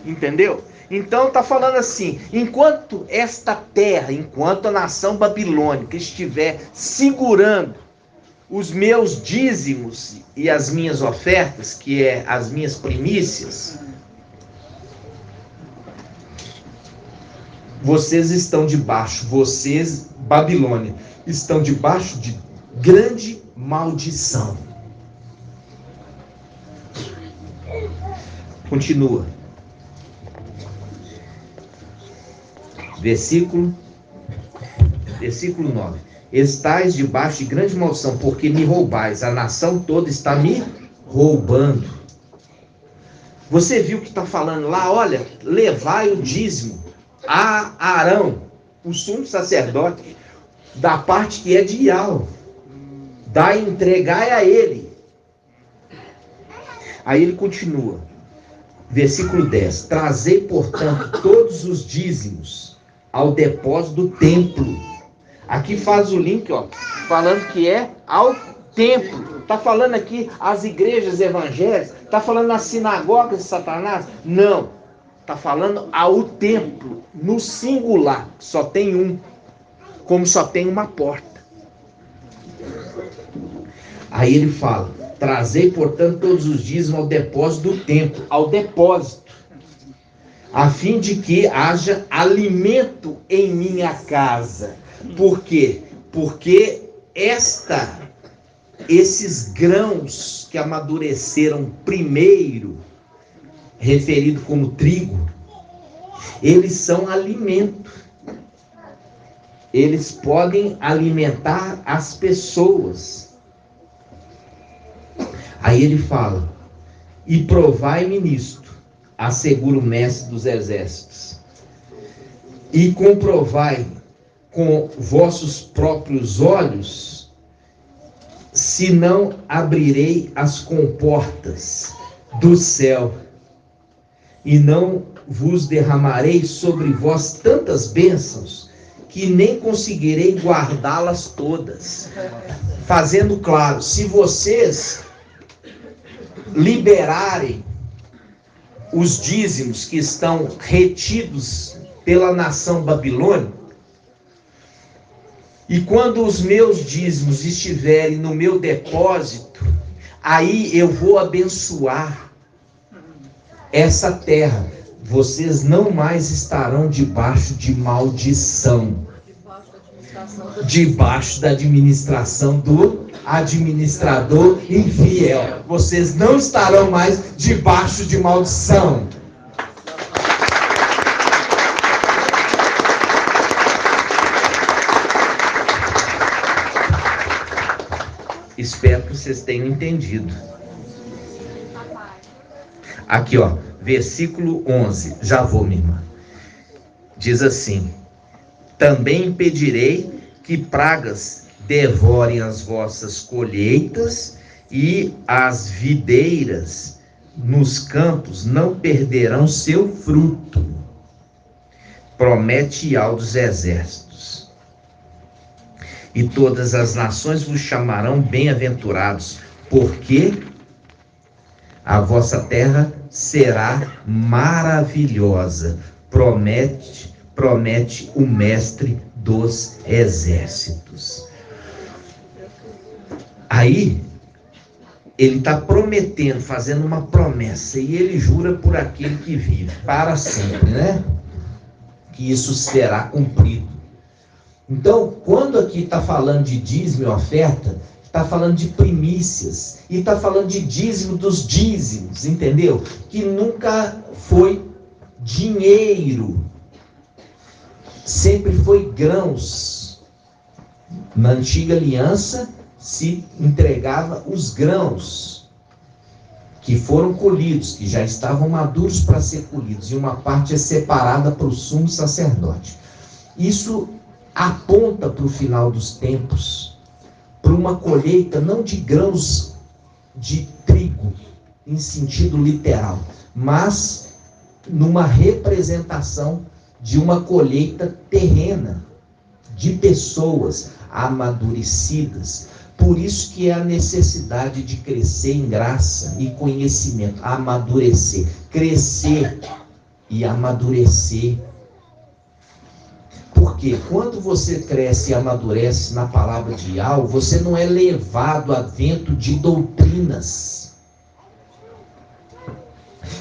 Entendeu? Então está falando assim, enquanto esta terra, enquanto a nação babilônica estiver segurando os meus dízimos e as minhas ofertas, que é as minhas primícias, vocês estão debaixo, vocês, Babilônia, estão debaixo de grande maldição. Continua. Versículo 9. Estais debaixo de grande maldição, porque me roubais. A nação toda está me roubando. Você viu que está falando lá? Olha, levai o dízimo a Arão, o sumo sacerdote, da parte que é de Ial. Entregai a ele. Aí ele continua. Versículo 10. Trazei, portanto, todos os dízimos ao depósito do templo. Aqui faz o link, ó, falando que é ao templo. Está falando aqui as igrejas evangélicas? Está falando nas sinagogas de Satanás? Não. Está falando ao templo, no singular. Só tem um. Como só tem uma porta. Aí ele fala: trazei, portanto, todos os dízimos ao depósito do templo, ao depósito, a fim de que haja alimento em minha casa. Por quê? Porque esses grãos que amadureceram primeiro, referido como trigo, eles são alimento. Eles podem alimentar as pessoas. Aí ele fala: e provai-me nisto, assegura o mestre dos exércitos, e comprovai com vossos próprios olhos, se não abrirei as comportas do céu, e não vos derramarei sobre vós tantas bênçãos, que nem conseguirei guardá-las todas. Fazendo claro, se vocês liberarem os dízimos que estão retidos pela nação babilônica, e quando os meus dízimos estiverem no meu depósito, aí eu vou abençoar essa terra. Vocês não mais estarão debaixo de maldição, debaixo da administração do administrador infiel. Vocês não estarão mais debaixo de maldição. Espero que vocês tenham entendido. Aqui, ó, versículo 11. Já vou, minha irmã. Diz assim: também impedirei que pragas devorem as vossas colheitas, e as videiras nos campos não perderão seu fruto. Promete Yahvé dos exércitos. E todas as nações vos chamarão bem-aventurados, porque a vossa terra será maravilhosa. Promete o mestre dos exércitos. Aí, ele está prometendo, fazendo uma promessa, e ele jura por aquele que vive para sempre, né? Que isso será cumprido. Então, quando aqui está falando de dízimo e oferta, está falando de primícias, e está falando de dízimo dos dízimos, entendeu? Que nunca foi dinheiro, sempre foi grãos. Na antiga aliança se entregava os grãos que foram colhidos, que já estavam maduros para ser colhidos, e uma parte é separada para o sumo sacerdote. Isso aponta para o final dos tempos, para uma colheita não de grãos de trigo em sentido literal, mas numa representação de uma colheita terrena, de pessoas amadurecidas. Por isso que é a necessidade de crescer em graça e conhecimento, amadurecer, crescer e amadurecer. Porque quando você cresce e amadurece na palavra de Yahvé, você não é levado a vento de doutrinas.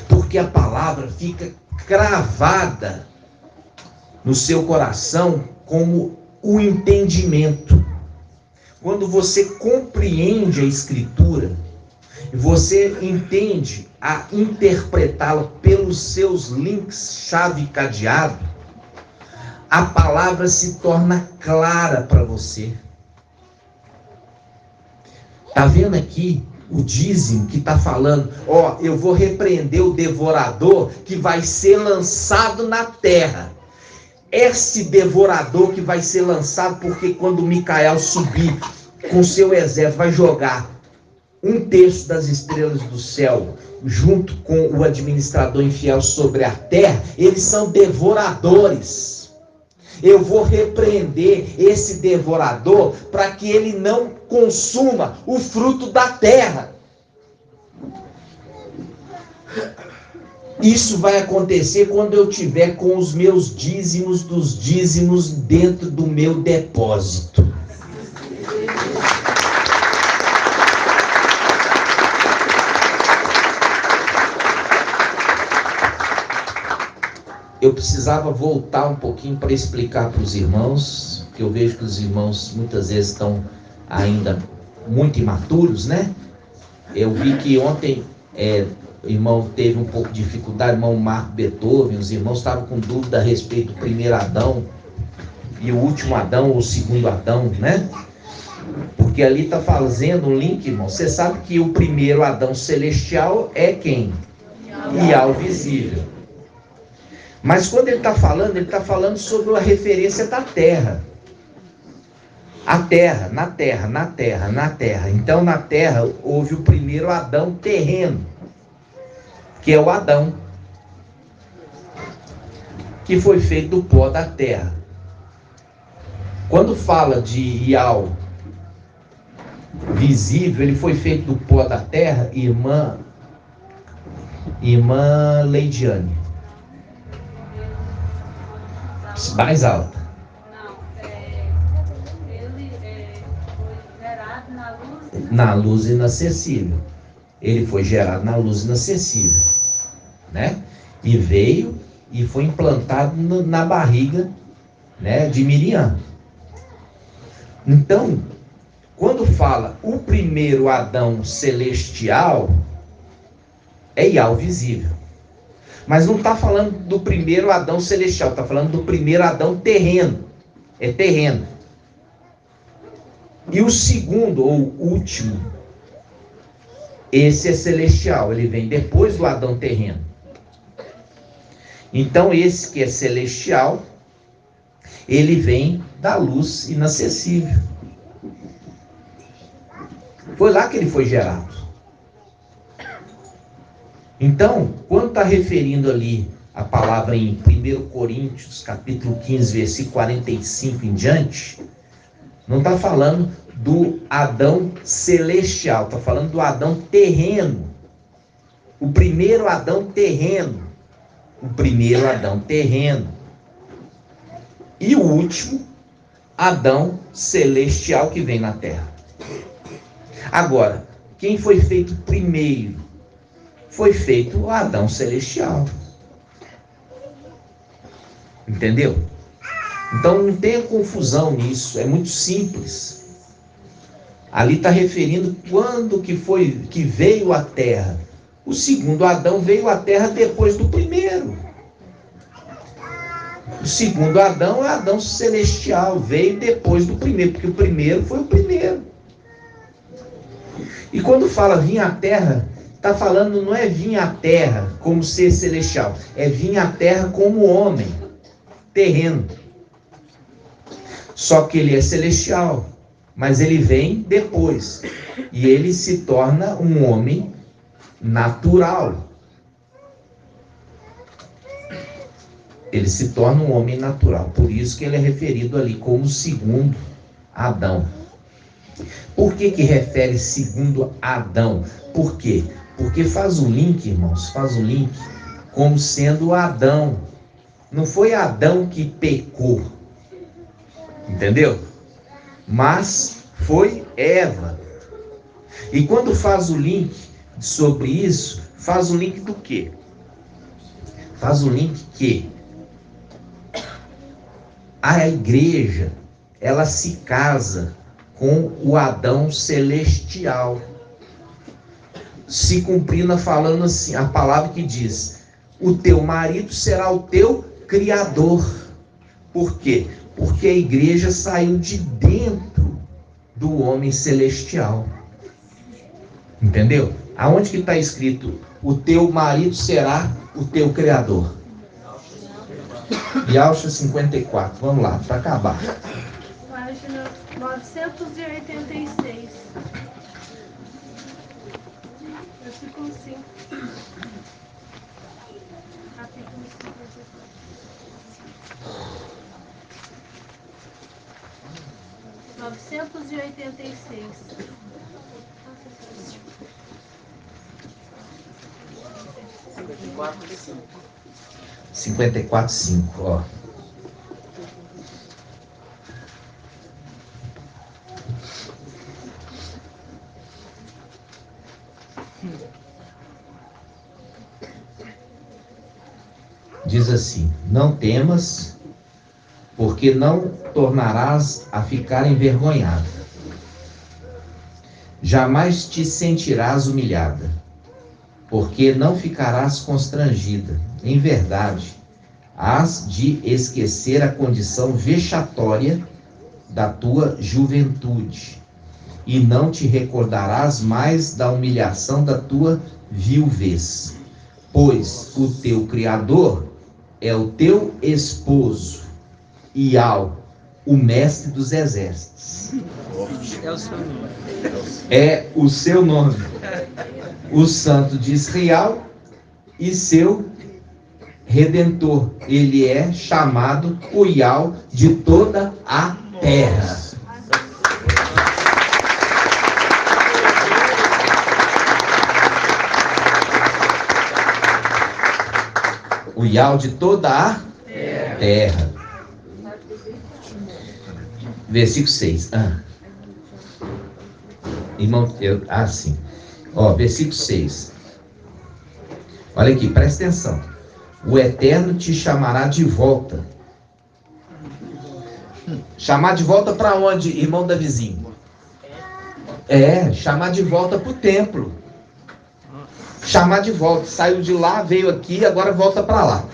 Porque a palavra fica cravada no seu coração como o entendimento. Quando você compreende a Escritura, você entende a interpretá-la pelos seus links chave cadeado, a palavra se torna clara para você. Está vendo aqui o dízimo que está falando? Ó, eu vou repreender o devorador que vai ser lançado na terra. Esse devorador que vai ser lançado, porque quando Micael subir com seu exército, vai jogar 1/3 das estrelas do céu junto com o administrador infiel sobre a terra, eles são devoradores. Eu vou repreender esse devorador para que ele não consuma o fruto da terra. Isso vai acontecer quando eu tiver com os meus dízimos dos dízimos dentro do meu depósito. eu precisava voltar um pouquinho para explicar para os irmãos, porque eu vejo que os irmãos muitas vezes estão ainda muito imaturos, né? Eu vi que ontem o irmão teve um pouco de dificuldade, o irmão Marco Beethoven, os irmãos estavam com dúvida a respeito do primeiro Adão e o último Adão, ou o segundo Adão, né? Porque ali está fazendo um link, irmão. Você sabe que o primeiro Adão celestial é quem? Ial visível. Mas quando ele está falando sobre a referência da terra. A terra, na terra, na terra, na terra. Então na terra houve o primeiro Adão terreno, que é o Adão, que foi feito do pó da terra. Quando fala de Ial visível, ele foi feito do pó da terra, irmã Leidiane. Mais alta. Não, ele foi gerado na luz. Na luz inacessível. Ele foi gerado na luz inacessível, né? E veio e foi implantado na barriga, né, de Miriam. Então, quando fala o primeiro Adão celestial, é Ial visível. Mas não está falando do primeiro Adão celestial, está falando do primeiro Adão terreno. É terreno. E o segundo, ou último, esse é celestial, ele vem depois do Adão terreno. Então esse que é celestial, ele vem da luz inacessível. Foi lá que ele foi gerado. Então, quando está referindo ali a palavra em 1 Coríntios, capítulo 15, versículo 45 em diante, não está falando do Adão celestial, está falando do Adão terreno. O primeiro Adão terreno. O primeiro Adão terreno. E o último Adão celestial que vem na terra. Agora, quem foi feito primeiro? Foi feito o Adão celestial. Entendeu? Então não tenha confusão nisso, é muito simples. Ali está referindo quando que veio a terra. O segundo Adão veio à terra depois do primeiro. O segundo Adão é Adão celestial, veio depois do primeiro, porque o primeiro foi o primeiro. E quando fala vir à terra, está falando não é vir à terra como ser celestial, é vir à terra como homem, terreno. Só que ele é celestial, mas ele vem depois. E ele se torna um homem natural. Ele se torna um homem natural. Por isso que ele é referido ali como segundo Adão. Por que refere segundo Adão? Por quê? Porque faz o link, irmãos, faz o link como sendo Adão. Não foi Adão que pecou. Entendeu? Mas foi Eva. E quando faz o link sobre isso, faz o link do quê? Faz o link que a igreja, ela se casa com o Adão celestial. Se cumprindo falando assim, a palavra que diz: o teu marido será o teu criador. Por quê? Porque a igreja saiu de dentro do homem celestial. Entendeu? Aonde que está escrito: o teu marido será o teu criador? Yalcha 54, vamos lá, para acabar. Página 986. Versículo 5. Capítulo 986. 54:5, ó. diz assim: não temas, porque não tornarás a ficar envergonhada. Jamais te sentirás humilhada, porque não ficarás constrangida. Em verdade, hás de esquecer a condição vexatória da tua juventude, e não te recordarás mais da humilhação da tua viuvez, pois o teu Criador é o teu esposo, Iau, o mestre dos exércitos. É o seu nome. É o seu nome, o Santo de Israel e seu Redentor. Ele é chamado o Iau de toda a terra. O Iau de toda a terra. Versículo 6. Irmão, sim. Versículo 6. Olha aqui, presta atenção. O Eterno te chamará de volta. Chamar de volta para onde, irmão Davizinho? Chamar de volta para o templo. Chamar de volta. Saiu de lá, veio aqui, agora volta para lá.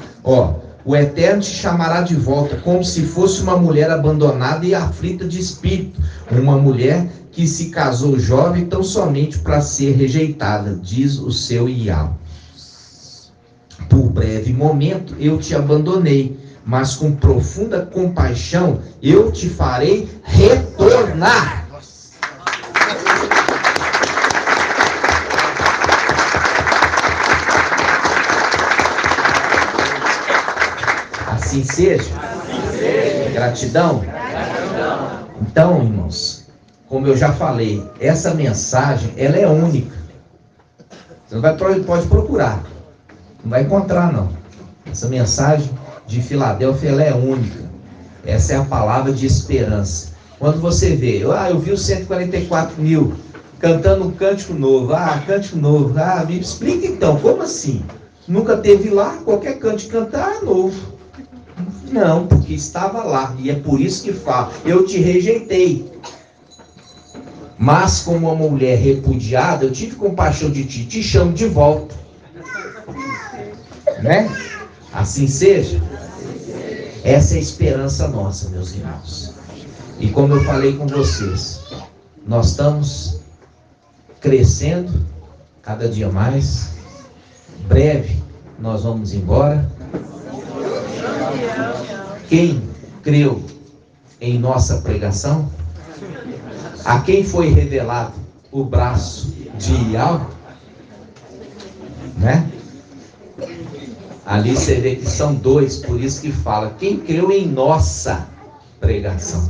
O Eterno te chamará de volta, como se fosse uma mulher abandonada e aflita de espírito. Uma mulher que se casou jovem tão somente para ser rejeitada, diz o seu Iau. Por breve momento eu te abandonei, mas com profunda compaixão eu te farei retornar. Assim seja. Gratidão. Então, irmãos, como eu já falei, essa mensagem, ela é única. Você não pode procurar. Não vai encontrar, não. Essa mensagem de Filadélfia, ela é única. Essa é a palavra de esperança. Quando você vê, eu vi os 144 mil cantando um cântico novo. Cântico novo. Me explica então, como assim? Nunca teve lá, qualquer cântico cantar é novo. Não, porque estava lá. E é por isso que fala, eu te rejeitei. Mas como uma mulher repudiada, eu tive compaixão de ti, te chamo de volta. Né? Assim seja. Essa é a esperança nossa, meus irmãos. E como eu falei com vocês, nós estamos crescendo cada dia mais. Breve nós vamos embora. Quem creu em nossa pregação? A quem foi revelado o braço de Iau? Né? Ali você vê que são dois, por isso que fala, quem creu em nossa pregação,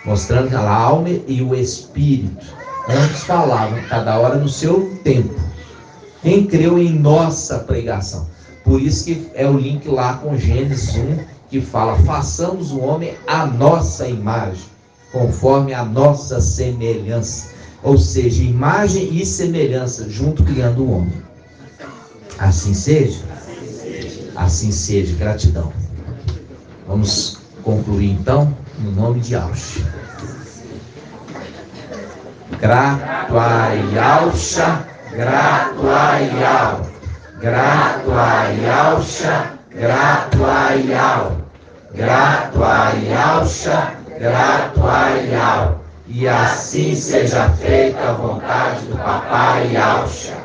mostrando que a alma e o espírito, antes falavam, cada hora no seu tempo, quem creu em nossa pregação, por isso que é o link lá com Gênesis 1, que fala, façamos o homem à nossa imagem, conforme a nossa semelhança, ou seja, imagem e semelhança, junto criando o homem. Assim seja? Assim seja, gratidão. Vamos concluir então, no nome de Yahshua. Grato a Yahshua, grato a Yahweh, grato a Yahshua, grato a Yahweh, grato a Yahshua, grato a Yahweh. E assim seja feita a vontade do Papai Yahshua.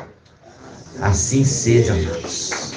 Assim seja, Deus.